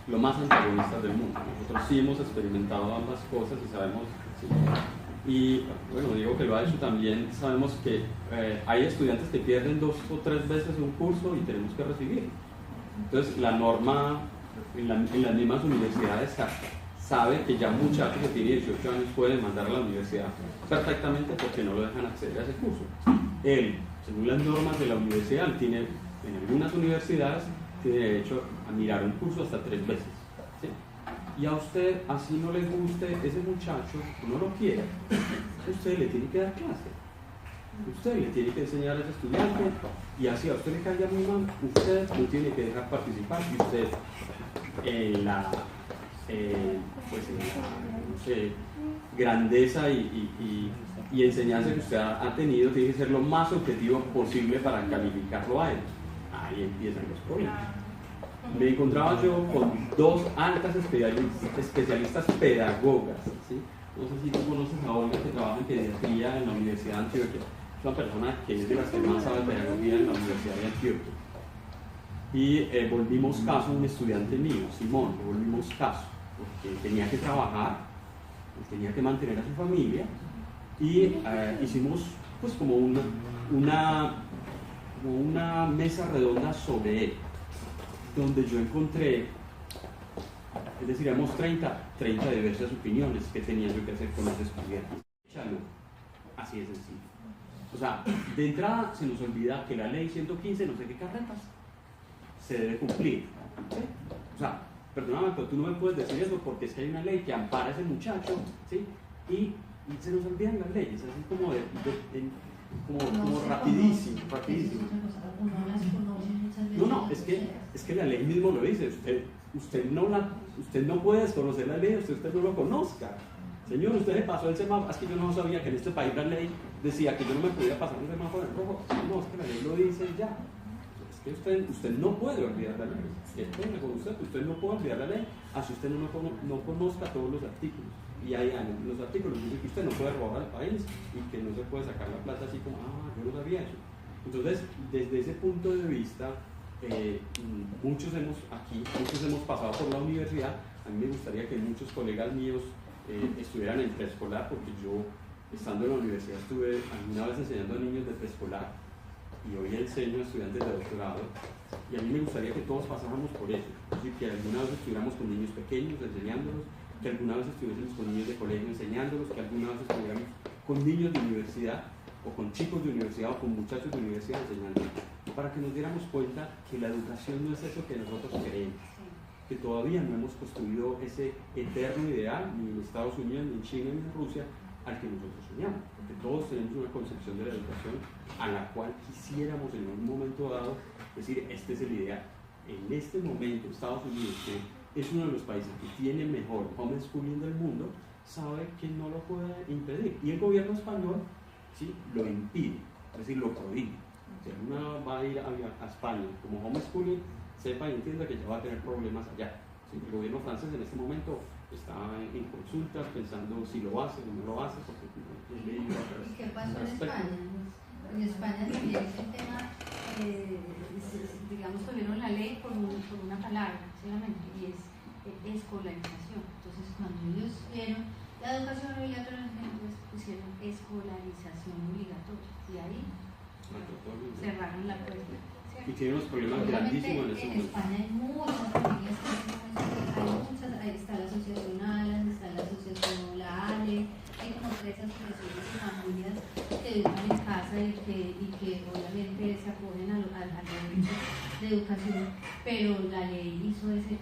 lo más antagonistas del mundo. Nosotros sí hemos experimentado ambas cosas y sabemos, sí. Y bueno, digo que lo ha hecho también, sabemos que hay estudiantes que pierden 2 o 3 veces un curso y tenemos que recibir. Entonces la norma en las mismas universidades sabe que ya un muchacho que tiene 18 años puede mandar a la universidad perfectamente porque no lo dejan acceder a ese curso. Él, según las normas de la universidad, tiene, en algunas universidades, tiene derecho a mirar un curso hasta 3 veces. ¿Sí? Y a usted, así no le guste ese muchacho, no lo quiere, usted le tiene que dar clase. Usted le tiene que enseñar a ese estudiante y así a usted le caiga muy mal, usted lo tiene que dejar participar y usted en la no sé, grandeza y enseñanza que usted ha tenido tiene que ser lo más objetivo posible para calificarlo a él. Ahí empiezan los problemas. Me encontraba yo con 2 altas especialistas pedagogas, ¿sí? No sé si tú conoces a Olga, que trabaja en pediatría en la Universidad de Antioquia. Es una persona que es de las que más sabe pedagogía en la Universidad de Antioquia. Y volvimos caso a un estudiante mío, Simón, le volvimos caso, porque tenía que trabajar, tenía que mantener a su familia, y hicimos pues como una mesa redonda sobre él, donde yo encontré, es decir, éramos 30 diversas opiniones que tenía yo que hacer con los estudiantes. Échalo, así de sencillo. O sea, de entrada se nos olvida que la ley 115, no sé qué carretas, se debe cumplir. ¿Sí? O sea, perdóname, pero tú no me puedes decir eso porque es que hay una ley que ampara a ese muchacho, ¿sí? Y se nos olvidan las leyes, así como rapidísimo. No, es que la ley mismo lo dice, usted no puede desconocer la ley, usted no lo conozca. Señor, usted le pasó el semáforo, es que yo no sabía que en este país la ley decía que yo no me podía pasar un semáforo en rojo. No, es que la ley lo dice ya. Es que usted no puede olvidar la ley. Usted no puede olvidar la ley, así usted no conozca todos los artículos. Y ahí los artículos dicen que usted no puede robar al país y que no se puede sacar la plata así como, yo no sabía eso. Entonces, desde ese punto de vista, muchos hemos pasado por la universidad. A mí me gustaría que muchos colegas míos estuvieran en preescolar, porque yo, estando en la universidad, estuve alguna vez enseñando a niños de preescolar y hoy enseño a estudiantes de doctorado, y a mí me gustaría que todos pasáramos por eso, es decir, que alguna vez estuviéramos con niños pequeños enseñándolos, que alguna vez estuviéramos con niños de colegio enseñándolos, que alguna vez estuviéramos con niños de universidad, o con chicos de universidad, o con muchachos de universidad enseñando, para que nos diéramos cuenta que la educación no es eso que nosotros queremos, que todavía no hemos construido ese eterno ideal, ni en Estados Unidos, ni en China, ni en Rusia, al que nosotros soñamos, porque todos tenemos una concepción de la educación a la cual quisiéramos en un momento dado decir, este es el ideal. En este momento, Estados Unidos, que es uno de los países que tiene mejor homeschooling del mundo, sabe que no lo puede impedir, y el gobierno español ¿sí? lo impide, es decir, lo prohíbe. Si uno va a ir a España como homeschooling, sepa y entienda que ya va a tener problemas allá. ¿Sí? El gobierno francés en este momento está en consultas pensando si lo hace o no lo hace, porque ¿Y qué pasó en España? En España también el tema, digamos, tuvieron la ley por una palabra solamente, y es escolarización. Entonces, cuando ellos vieron la educación obligatoria, entonces pusieron escolarización obligatoria, y ahí cerraron la puerta. Y tiene unos problemas grandísimos en ese momento. En España hay muchas familias que ahí está la asociación ALAS, está la asociación La ALE, hay como 3 asociaciones de familias que viven en casa y que obviamente se acogen a los derechos de educación, pero la ley hizo ese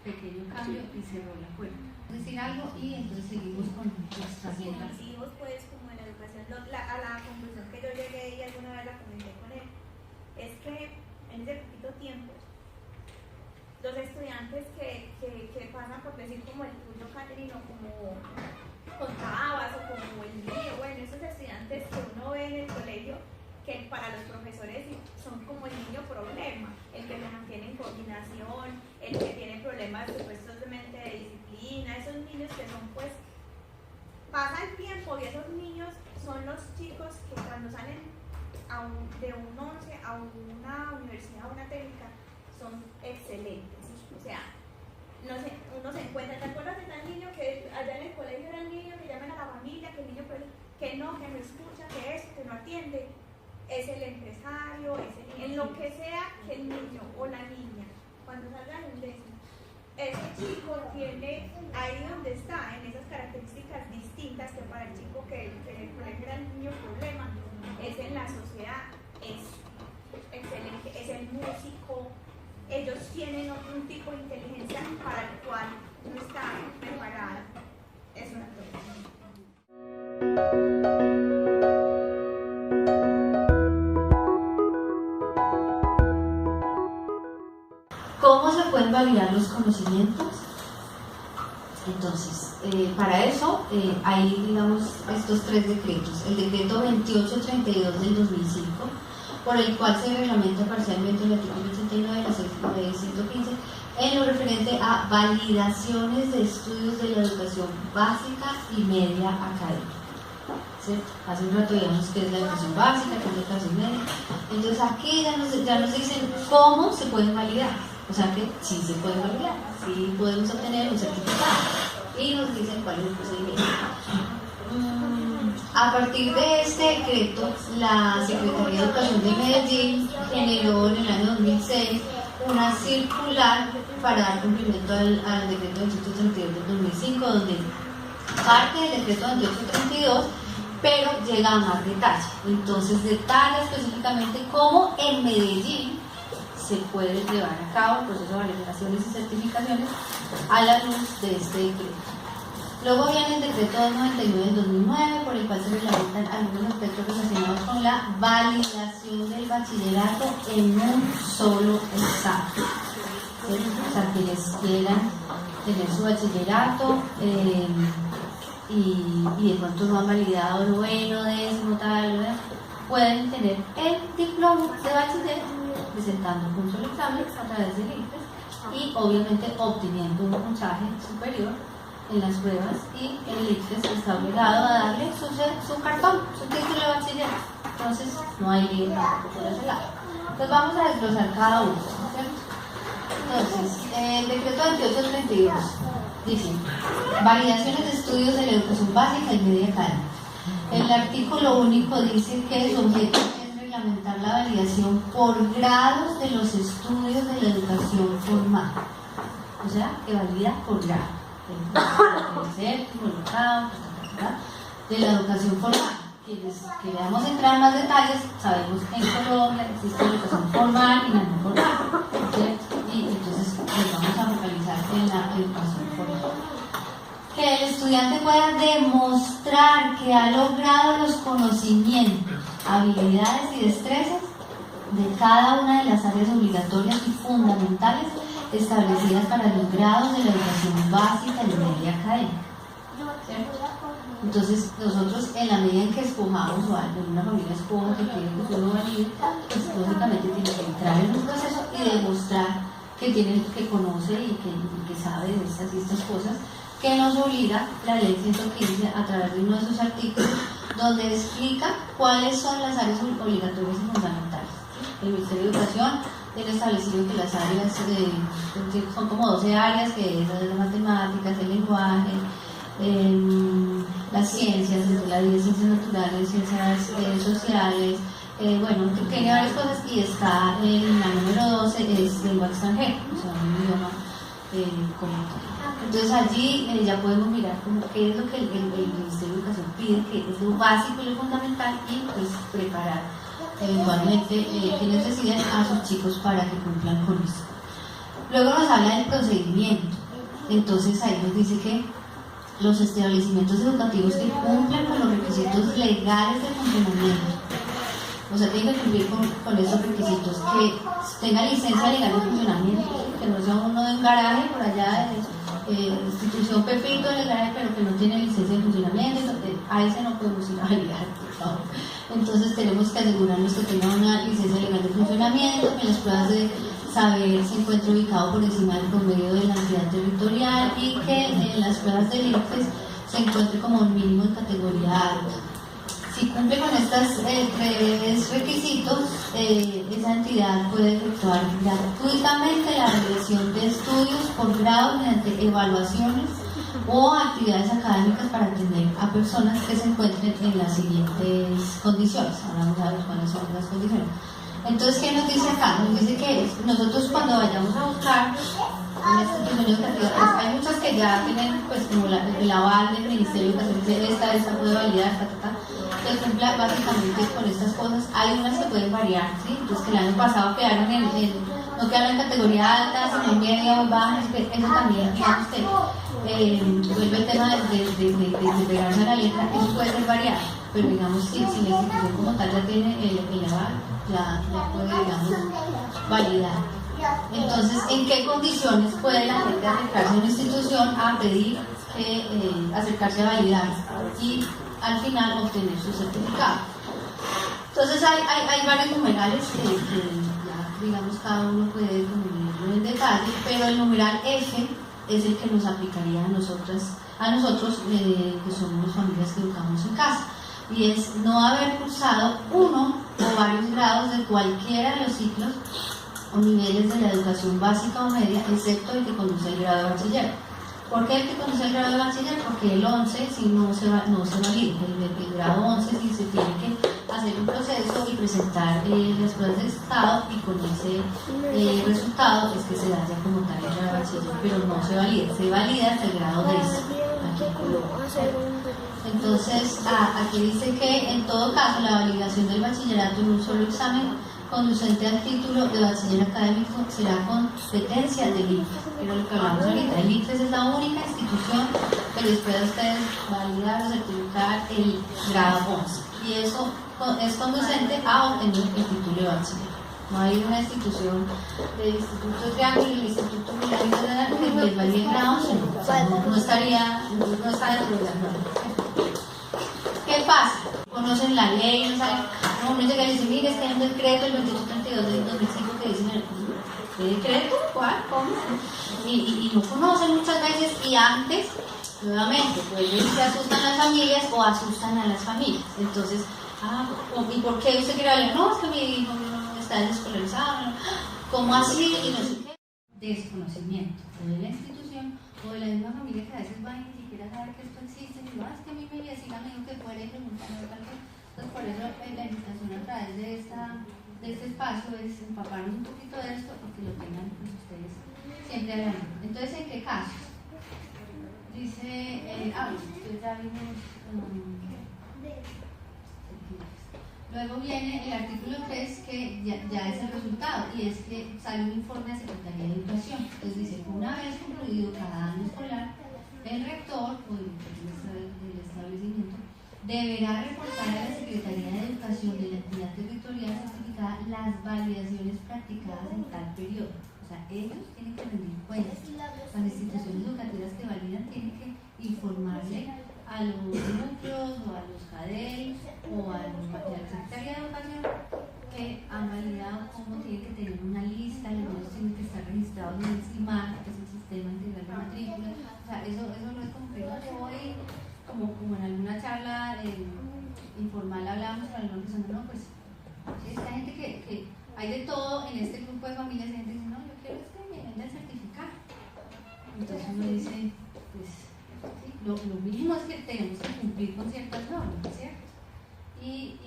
pequeño cambio y cerró la puerta. Decir algo y entonces seguimos con nuestra agenda. Pues como en la educación, a la conclusión que yo llegué y alguna vez la comenté con él, es que en ese poquito tiempo los estudiantes que pasan por decir como el tuyo, Catherine, o como contabas, o como el mío, bueno, esos estudiantes que uno ve en el colegio que para los profesores son como el niño problema, el que se mantiene en coordinación, el que tiene problemas supuestamente de disciplina, esos niños que son pues, pasa el tiempo y esos niños son los chicos que cuando salen de un 11 a una universidad, a una técnica, son excelentes. O sea, uno se encuentra, ¿te acuerdas de tal niño que allá en el colegio era el niño que llaman a la familia, que el niño que no escucha, que eso, que no atiende? Es el empresario, en lo que sea que el niño o la niña, cuando salga en un décimo, ese chico tiene ahí donde está, en esas características distintas que para el chico que en el colegio era el niño problema, es en la sociedad, es excelente, es el músico, ellos tienen un tipo de inteligencia para el cual no está preparada, es una cosa. ¿Cómo se pueden validar los conocimientos? Entonces, para eso hay, digamos, estos 3 decretos. El decreto 2832 del 2005, por el cual se reglamenta parcialmente el artículo 89 de la ley 115 en lo referente a validaciones de estudios de la educación básica y media académica. ¿Cierto? Hace un rato digamos que es la educación básica, que es la educación media. Entonces aquí ya nos dicen cómo se pueden validar. O sea que sí se pueden validar, sí podemos obtener un certificado y nos dicen cuál es el procedimiento. A partir de este decreto, la Secretaría de Educación de Medellín generó en el año 2006 una circular para dar cumplimiento al decreto 2832 del 2005, donde parte del decreto 2832, pero llega a más detalle. Entonces detalla específicamente cómo en Medellín se puede llevar a cabo el proceso de validaciones y certificaciones a la luz de este decreto. Luego viene el decreto 299 del 2009, por el cual se reglamentan algunos aspectos relacionados con la validación del bachillerato en un solo examen. ¿Sí? O sea, quienes quieran tener su bachillerato y de pronto no han validado noveno, décimo, tal, pueden tener el diploma de bachiller presentando un solo examen a través del ICFES y obviamente obteniendo un puntaje superior en las pruebas, y el ICFES está obligado a darle su cartón, su título de bachiller. Entonces no hay lío tampoco por ese lado. Entonces vamos a desglosar cada uno, ¿cierto? Entonces, el decreto 2832 dice validaciones de estudios de la educación básica y media académica. El artículo único dice que su objeto es reglamentar la validación por grados de los estudios de la educación formal. O sea, que valida por grado. El séptimo, el octavo, de la educación formal. Quienes queramos entrar en más detalles, sabemos que en Colombia existe educación formal y la no formal, ¿cierto? Y entonces nos vamos a focalizar en la educación formal. Que el estudiante pueda demostrar que ha logrado los conocimientos, habilidades y destrezas de cada una de las áreas obligatorias y fundamentales establecidas para los grados de la educación básica y media académica. ¿Cierto? Entonces, nosotros, en la medida en que escojamos, o en una familia escoja que quiere que su hijo valide, pues lógicamente tiene que entrar en un proceso y demostrar que conoce y que sabe de estas y estas cosas, que nos obliga la ley 115 a través de uno de sus artículos, donde explica cuáles son las áreas obligatorias y fundamentales. El Ministerio de Educación tiene establecido que las áreas son como 12 áreas, que es las matemáticas, el lenguaje, las ciencias, la vida de ciencias naturales, ciencias sociales, bueno, tiene varias cosas, y está en la número 12, es lengua extranjera, o sea, un idioma comunitario. Entonces allí ya podemos mirar qué es lo que el Ministerio de Educación pide, que es lo básico y lo fundamental, y pues preparar eventualmente quienes deciden a sus chicos para que cumplan con eso. Luego nos habla del procedimiento. Entonces ahí nos dice que los establecimientos educativos que cumplan con los requisitos legales de funcionamiento, o sea, tienen que cumplir con esos requisitos, que tenga licencia legal de funcionamiento, que no sea uno de un garaje por allá, institución Pepito en el garaje, pero que no tiene licencia de funcionamiento, a ese no podemos ir a validar, por favor. Entonces tenemos que asegurarnos que tenga una licencia legal de funcionamiento, que las pruebas de saber se encuentre ubicado por encima del promedio de la entidad territorial, y que en las pruebas de ICFES se encuentre como un mínimo de categoría alta. Si cumple con estos tres requisitos, esa entidad puede efectuar gratuitamente la realización de estudios por grado mediante evaluaciones o actividades académicas para atender a personas que se encuentren en las siguientes condiciones. Ahora vamos a ver cuáles son las condiciones. Entonces, ¿qué nos dice acá? Nos dice que nosotros, cuando vayamos a buscar una institución educativa, pues hay muchas que ya tienen pues como el aval del Ministerio de Educación, esta puede validar, que cumpla básicamente con estas cosas. Hay unas que pueden variar, ¿sí? Entonces, que el año pasado quedaron no quedaron en categoría alta, sino en media o baja. Eso también, digamos que vuelve el tema de pegarse a la letra, eso puede ser variado, pero digamos si la institución como tal ya tiene el aval, ya puede, digamos, validar. Entonces, ¿en qué condiciones puede la gente acercarse a una institución a pedir acercarse a validar y al final obtener su certificado? Entonces hay varios numerales que ya, digamos, cada uno puede definirlo en detalle, pero el numeral F es el que nos aplicaría a nosotros que somos familias que educamos en casa, y es no haber cursado uno o varios grados de cualquiera de los ciclos o niveles de la educación básica o media, excepto el que conduce el grado de bachiller. ¿Por qué el que conduce el grado de bachiller? Porque el 11 si no se valida, el grado 11 si se tiene que hacer un proceso y presentar las pruebas de estado, y con ese resultado es que se da ya como tal el grado de bachiller, pero no se valida hasta el grado 10 aquí en Colombia. Entonces, aquí dice que en todo caso la validación del bachillerato en un solo examen conducente al título de bachiller académico será competencia del ICFES, que era lo que hablamos ahorita. El ICFES es la única institución que les puede a ustedes validar o certificar el grado 11, y eso es conducente a obtener el título de bachiller. No hay una institución del Instituto Triángulo y el Instituto Milagro que les valide el grado 11, o sea, no está dentro de la norma. ¿Qué pasa? Conocen la ley, no saben. Uno llega y dice, mire, es que hay un decreto, el 2832 del 2005, que dice, ¿qué decreto? ¿Cuál? ¿Cómo? Y no conocen muchas veces, y antes, nuevamente, pues se asustan las familias o asustan a las familias. Entonces, ¿y por qué usted quiere hablar? No, es que mi hijo no está desescolarizado. ¿Cómo así? Y no sé qué. Desconocimiento de la institución o de la misma familia, que a veces van y ni siquiera saber que esto existe, y no, es que a mí mi vecina me dijo que fuera y preguntarme tal cosa. Entonces, por eso la invitación a través de este espacio es empaparnos un poquito de esto, porque lo tengan pues, ustedes siempre hablando. Entonces, ¿en qué casos? Dice, pues ya vimos Luego viene el artículo 3, que ya es el resultado, y es que sale un informe a Secretaría de Educación. Entonces dice, una vez concluido cada año escolar, el rector o el establecimiento deberá reportar a la Secretaría de Educación de la entidad territorial certificada las validaciones practicadas en tal periodo. O sea, ellos tienen que rendir cuentas. Las instituciones educativas que validan tienen que informarle a los núcleos o a los CADEL o a la Secretaría de Educación que han validado, cómo tienen que tener una lista, los niños tienen que estar registrados en el CIMAC, que es el Sistema Integral de Matrícula. O sea, eso no es como que hoy, como en alguna charla informal hablábamos con alguna persona, no, pues esta gente que hay de todo en este grupo de familias, hay gente que dice, no, yo quiero que me venga el certificado. Entonces uno dice, pues sí, lo mínimo es que tenemos que cumplir con ciertas normas, ¿cierto? Y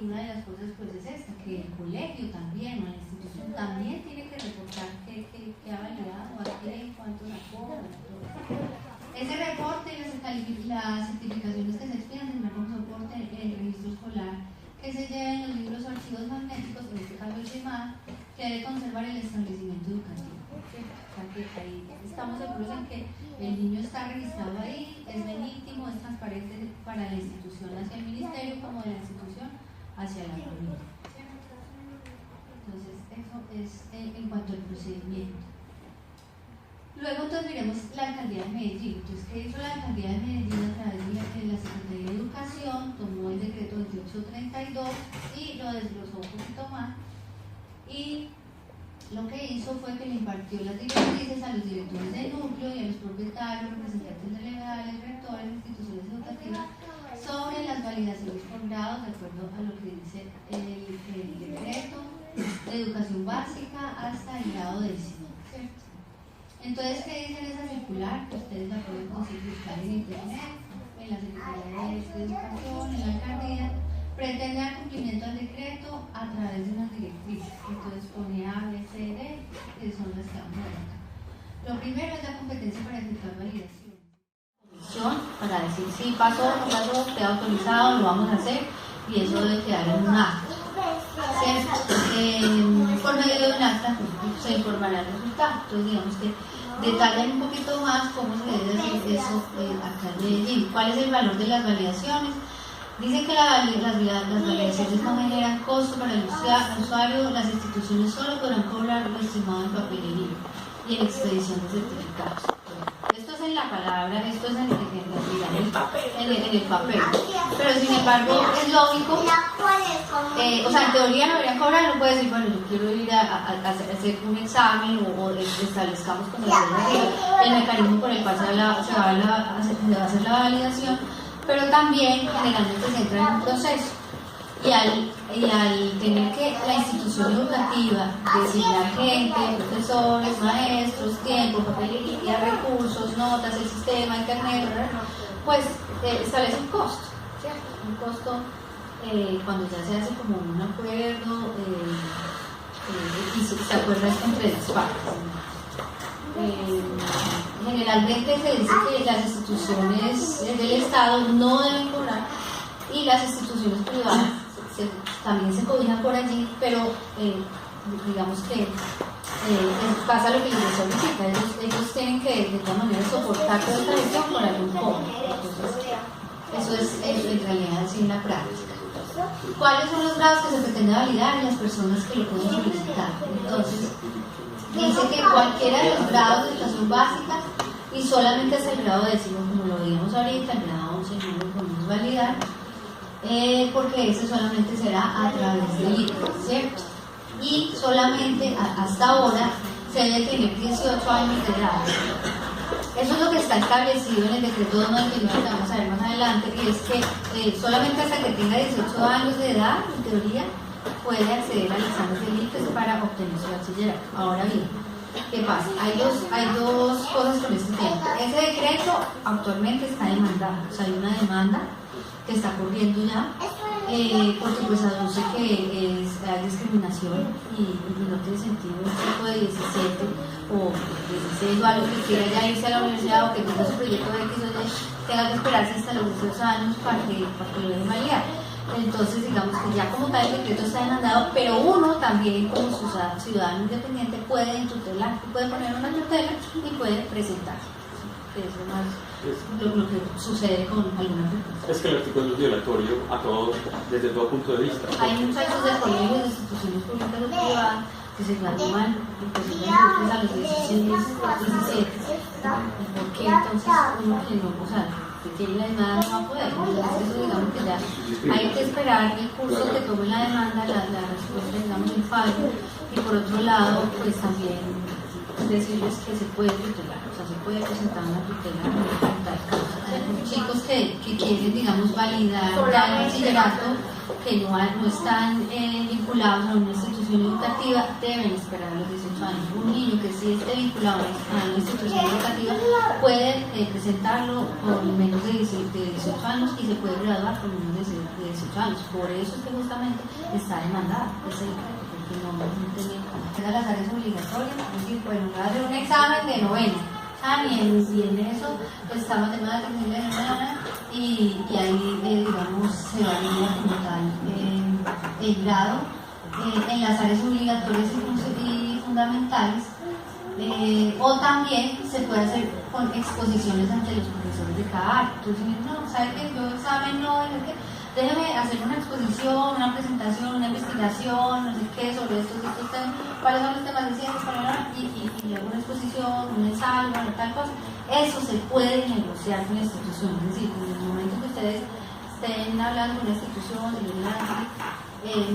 una de las cosas pues es esta, que el colegio también o la institución también tiene que reportar que ha validado, a qué, cuánto sacó, todo. Ese reporte y las certificaciones que se expidan tendrán como soporte el registro escolar que se lleven los libros o archivos magnéticos, en este caso el CIMAC, que debe conservar el establecimiento educativo. O sea que ahí estamos seguros en que el niño está registrado ahí, es legítimo, es transparente para la institución hacia el ministerio como de la institución hacia la familia. Entonces eso es en cuanto al procedimiento. Luego entonces miremos la alcaldía de Medellín. Entonces, ¿qué hizo la alcaldía de Medellín a través de la Secretaría de Educación? Tomó el decreto 2832 y lo desglosó un poquito más. Y lo que hizo fue que le impartió las directrices a los directores del núcleo y a los propietarios, representantes legales, rectores, instituciones educativas, sobre las validaciones por grados de acuerdo a lo que dice el decreto de educación básica hasta el grado 10º. Entonces, ¿qué dice en esa circular? Que ustedes la pueden conseguir buscar en internet, en la Secretaría de Educación, en la alcaldía. Pretende dar cumplimiento al decreto a través de unas directrices. Entonces pone A, B, C, D, que son las que vamos a ver acá. Lo primero es la competencia para efectuar validación. Para decir si pasó, no pasó, queda autorizado, lo vamos a hacer, y eso debe quedar en un acta. Por medio de un acta se informará el resultado. Entonces digamos que detallan un poquito más cómo se debe hacer eso acá en Medellín. ¿Cuál es el valor de las validaciones? Dicen que las validaciones no generan costo para el usuario, las instituciones solo podrán cobrar lo estimado en papelería y en expedición de certificados. Esto es en la palabra, esto es en el papel. Pero sin embargo es lógico, o sea, en teoría no debería cobrar, no puede decir, bueno, yo quiero ir a hacer un examen o establezcamos como el mecanismo por el cual se va a hacer la validación, pero también generalmente se entra en un proceso. Y al tener que la institución educativa designar gente, profesores, maestros, tiempo, papelería, recursos, notas, el sistema, internet, pues establece un costo, ¿cierto? Un costo cuando ya se hace como un acuerdo y se acuerda entre las partes. Generalmente se dice que las instituciones del Estado no deben cobrar y las instituciones privadas también se cobijan por allí, pero digamos que pasa lo que les solicita, ellos tienen que de todas maneras soportar toda esta gestión por algún cobro. Entonces eso es en realidad así en la práctica. ¿Cuáles son los grados que se pretende validar y las personas que lo pueden solicitar? Entonces dice que cualquiera de los grados de educación básica y solamente hasta el grado 10º, como lo vimos ahorita, el grado 11 no lo podemos validar, porque ese solamente será a través del ICE, ¿cierto? Y solamente hasta ahora se debe tener 18 años de edad. Eso es lo que está establecido en el decreto 299 que vamos a ver más adelante, y es que solamente hasta que tenga 18 años de edad, en teoría, puede acceder al examen del ICE para obtener su bachillerato. Ahora bien, ¿qué pasa? Hay dos cosas con este tema. Ese decreto actualmente está demandado, o sea, hay una demanda que está corriendo ya, porque pues aduce que hay discriminación y no tiene sentido un chico de 17 o 16 o algo que quiera ya irse a la universidad o que tenga su proyecto de X o Y, tenga que esperarse hasta los 18 años para que lo dejen validar. Entonces, digamos que ya como tal el decreto está demandado, pero uno también como ciudadano independiente puede tutelar, puede poner una tutela y puede presentar. Eso es más lo que sucede con algunas personas. Es que el artículo es violatorio a todos, desde todo punto de vista. Hay muchachos de colegios, de instituciones públicas o privadas que se gradúan a los 16, 17. ¿Por qué entonces uno que no, o sea, que tiene la demanda no va a poder? Entonces eso digamos que ya hay que esperar el curso que tome la demanda, la respuesta, digamos, el fallo, y por otro lado, pues también decirles que se puede tutelar, o sea, se puede presentar una tutela en tal caso. Chicos que quieren, digamos, validar ya el bachillerato, que no están vinculados a una institución educativa, deben esperar a los 18 años. Un niño que sí esté vinculado a una institución educativa puede presentarlo con menos de 18 años y se puede graduar con menos de 18 años. Por eso es que justamente está demandado ese decreto, porque no tenía las áreas obligatorias, es decir, bueno, voy a hacer un examen de noveno. Y en eso pues, está matemáticas y ahí digamos se valida como tal el grado en las áreas obligatorias y fundamentales, o también se puede hacer con exposiciones ante los profesores de cada área. Entonces, no, ¿sabe qué? Yo examen no, déjeme hacer una exposición, una presentación, una investigación, no sé qué, sobre estos temas, cuáles son los temas de ciencias, y alguna exposición, un ensayo, tal cosa. Eso se puede negociar con la institución. Es decir, en el momento que ustedes estén hablando con la institución,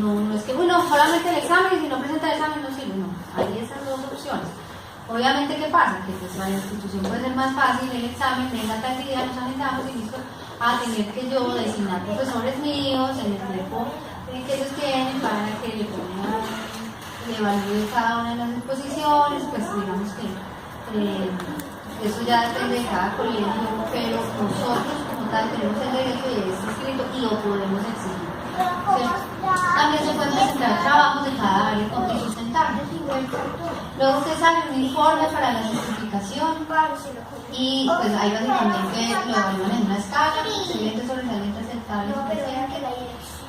no es que, bueno, solamente el examen y si no presenta el examen no sirve, no. Hay esas dos opciones. Obviamente, ¿qué pasa? Que pues, la institución puede ser más fácil, el examen, venga tal día, nos agendamos y listo, a tener que yo designar profesores míos en el tiempo que ellos tienen para que le evalúe cada una de las exposiciones, pues digamos que eso ya depende de cada colegio, pero nosotros como tal tenemos el derecho de este escrito y lo podemos exigir. ¿Cierto? También se pueden presentar trabajos de cada área con que sustentar. Luego usted sale un informe para la certificación y pues ahí básicamente lo evalúan en una escala, excelente, sobresaliente, aceptable, suficiente,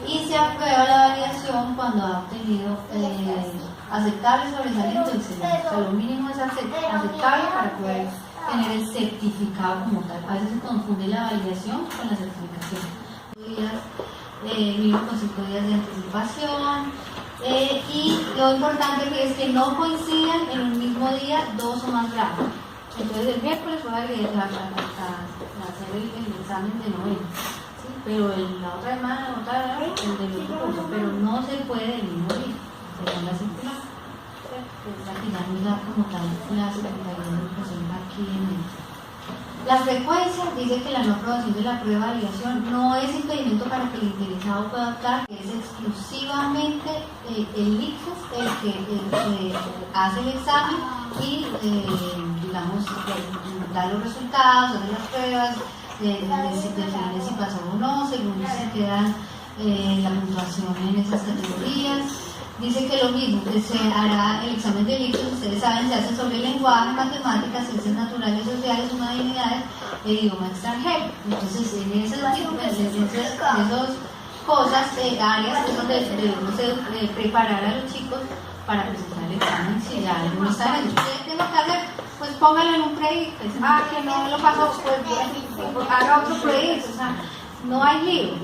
y se aprueba la validación cuando ha obtenido aceptable, sobresaliente o excelente. O sea, lo mínimo es aceptable para poder tener el certificado como tal. A veces se confunde la validación con la certificación. Mínimo con 5 días de anticipación, y lo importante es que no coincidan en un mismo día dos o más grados. Entonces el miércoles voy a hacer el examen de noveno, ¿sí? Pero en la otra semana, el del otro curso, pero no se puede el mismo día, según la circular. La finalidad como tal, la Secretaría de Educación aquí en el... La frecuencia dice que la no aprobación de la prueba de validación no es impedimento para que el interesado pueda optar, que es exclusivamente el ICFES el que hace el examen y, digamos, da los resultados, hace las pruebas, define si pasó o no, según se queda la puntuación en esas categorías. Dice que lo mismo, que se hará el examen de ICFES, ustedes saben, se hace sobre lenguaje, matemáticas, ciencias naturales, sociales, humanidades, el idioma extranjero. Entonces, en esas cosas, áreas, es donde debemos preparar a los chicos para presentar el examen. Si ya no saben, ustedes tienen que hacer, pues pónganlo en un proyecto. Que no lo pasó, pues haga otro proyecto. O sea, no hay lío.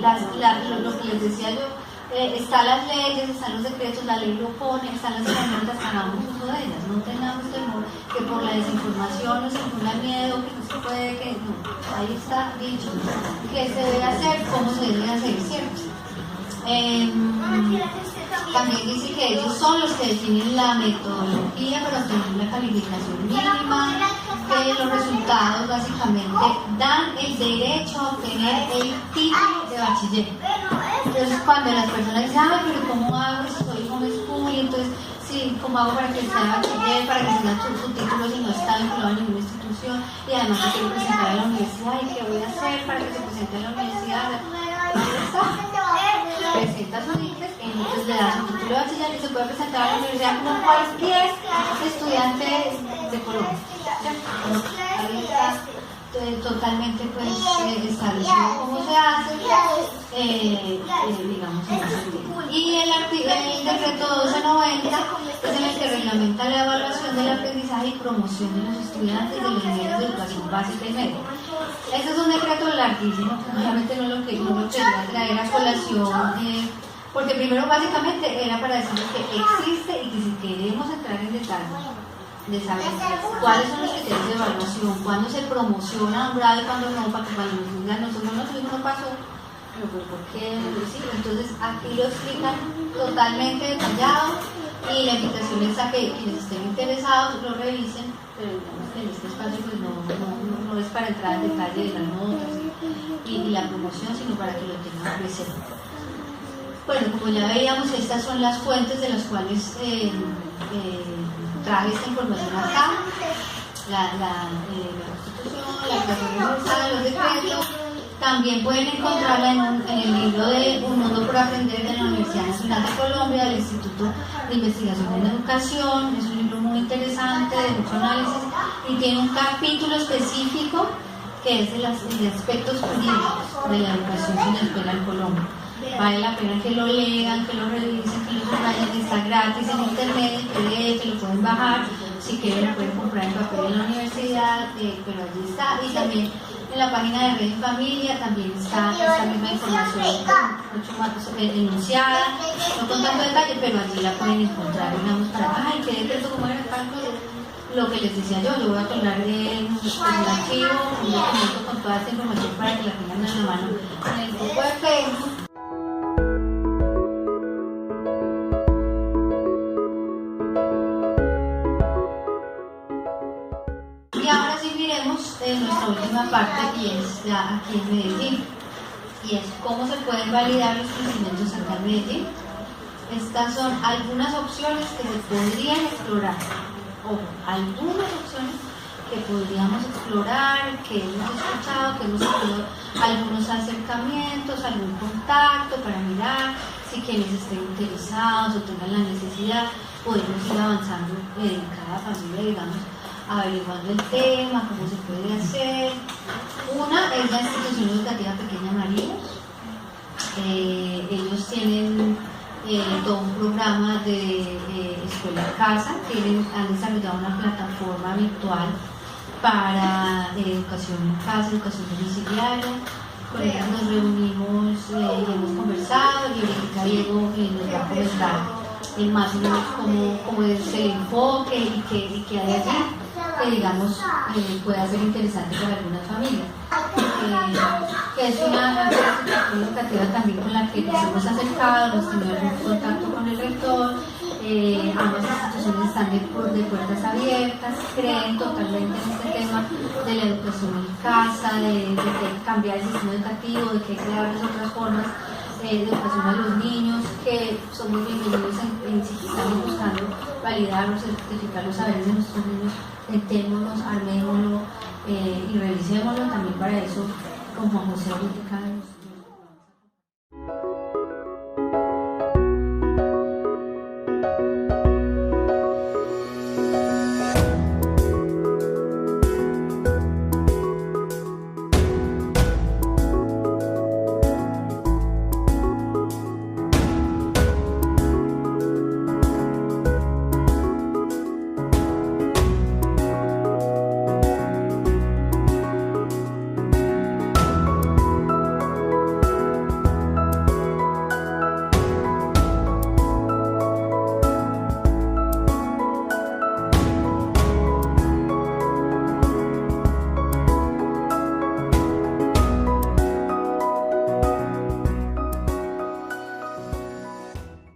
Lo que les decía yo, están las leyes, están los decretos, la ley lo pone, están las herramientas, hagamos uso de ellas. No tengamos temor que por la desinformación nos infunda miedo, que no se puede, que no. Ahí está dicho qué se debe hacer, cómo se debe hacer, ¿cierto? También dice que ellos son los que definen la metodología para obtener la calificación mínima, que los resultados básicamente dan el derecho a obtener el título de bachiller. Entonces cuando las personas dicen, pero ¿cómo hago si soy home school? Y entonces, sí, ¿cómo hago para que sea bachiller, para que tenga su título si no está vinculado a ninguna institución? Y además se quiere presentar a la universidad, ¿y qué voy a hacer para que se presente a la universidad? Presenta su ICFES, entonces le da su título de bachiller y se puede presentar a la universidad como cualquier estudiante de Colombia. Ahí está totalmente pues establecido cómo se hace, digamos en ese sentido. Y el decreto 1290 es el que reglamenta la evaluación del aprendizaje y promoción de los estudiantes de los niveles de educación básica y media. Este es un decreto larguísimo, obviamente no lo quería traer a colación, porque primero básicamente era para decir que existe y que si queremos entrar en detalle de saber cuáles son los criterios de evaluación, cuándo se promociona un grado y cuándo no, para que cuando nos digan nosotros no pasó, pero pues ¿por qué? Sí, entonces aquí lo explican totalmente detallado y la invitación es a que quienes estén interesados lo revisen, pero digamos que en este espacio pues no es para entrar en detalle de las notas y la promoción, sino para que lo tengan presente. Bueno, como ya veíamos, estas son las fuentes de las cuales traje esta información acá, la Constitución, la Declaración Universal, los decretos. También pueden encontrarla en el libro de Un Mundo por Aprender de la Universidad Nacional de Colombia, del Instituto de Investigación en Educación. Es un libro muy interesante, de mucho análisis, y tiene un capítulo específico que es de los aspectos jurídicos de la educación sin escuela en Colombia. Vale la pena que lo lean, que lo revisen, que lo subrayen, está gratis en internet, en PDF, lo pueden bajar, si quieren lo pueden comprar en papel en la universidad, pero allí está, y también en la página de Red en Familia también está esta misma información mucho más enunciada, no con tanto detalle, pero allí la pueden encontrar, digamos, para, ay, qué decreto, cómo era el cálculo. Lo que les decía yo voy a colgar en un archivo, un documento con toda esta información para que la tengan en la mano en el grupo de Facebook. Y ahora sí miremos nuestra última parte, y es ya aquí en Medellín, y es cómo se pueden validar los conocimientos acá en Medellín. Estas son algunas opciones que se podrían explorar. Ojo, algunas opciones que podríamos explorar, que hemos escuchado, que hemos tenido algunos acercamientos, algún contacto para mirar, si quienes estén interesados o tengan la necesidad, podemos ir avanzando en cada familia, digamos, averiguando el tema, cómo se puede hacer. Una es la Institución Educativa Pequeña Marinos. Ellos tienen todo un programa de escuela en casa, han desarrollado una plataforma virtual para educación en casa, educación domiciliaria. Con ellos nos reunimos y hemos conversado, y ahorita Diego nos va a comentar más o menos cómo es el enfoque y qué hay allí, que digamos pueda ser interesante para algunas familias. Que es una institución educativa también con la que nos hemos acercado, nos tenido algún contacto con el rector. Ambas instituciones están de puertas abiertas, creen totalmente en este tema de la educación en casa, de que hay que cambiar el sistema educativo, de que hay que darles otras formas de educación a los niños, que somos bienvenidos si estamos buscando validar o certificar los saberes de nuestros niños. Sentémonos, armémoslo y revisémoslo también para eso con Juan José Rutica.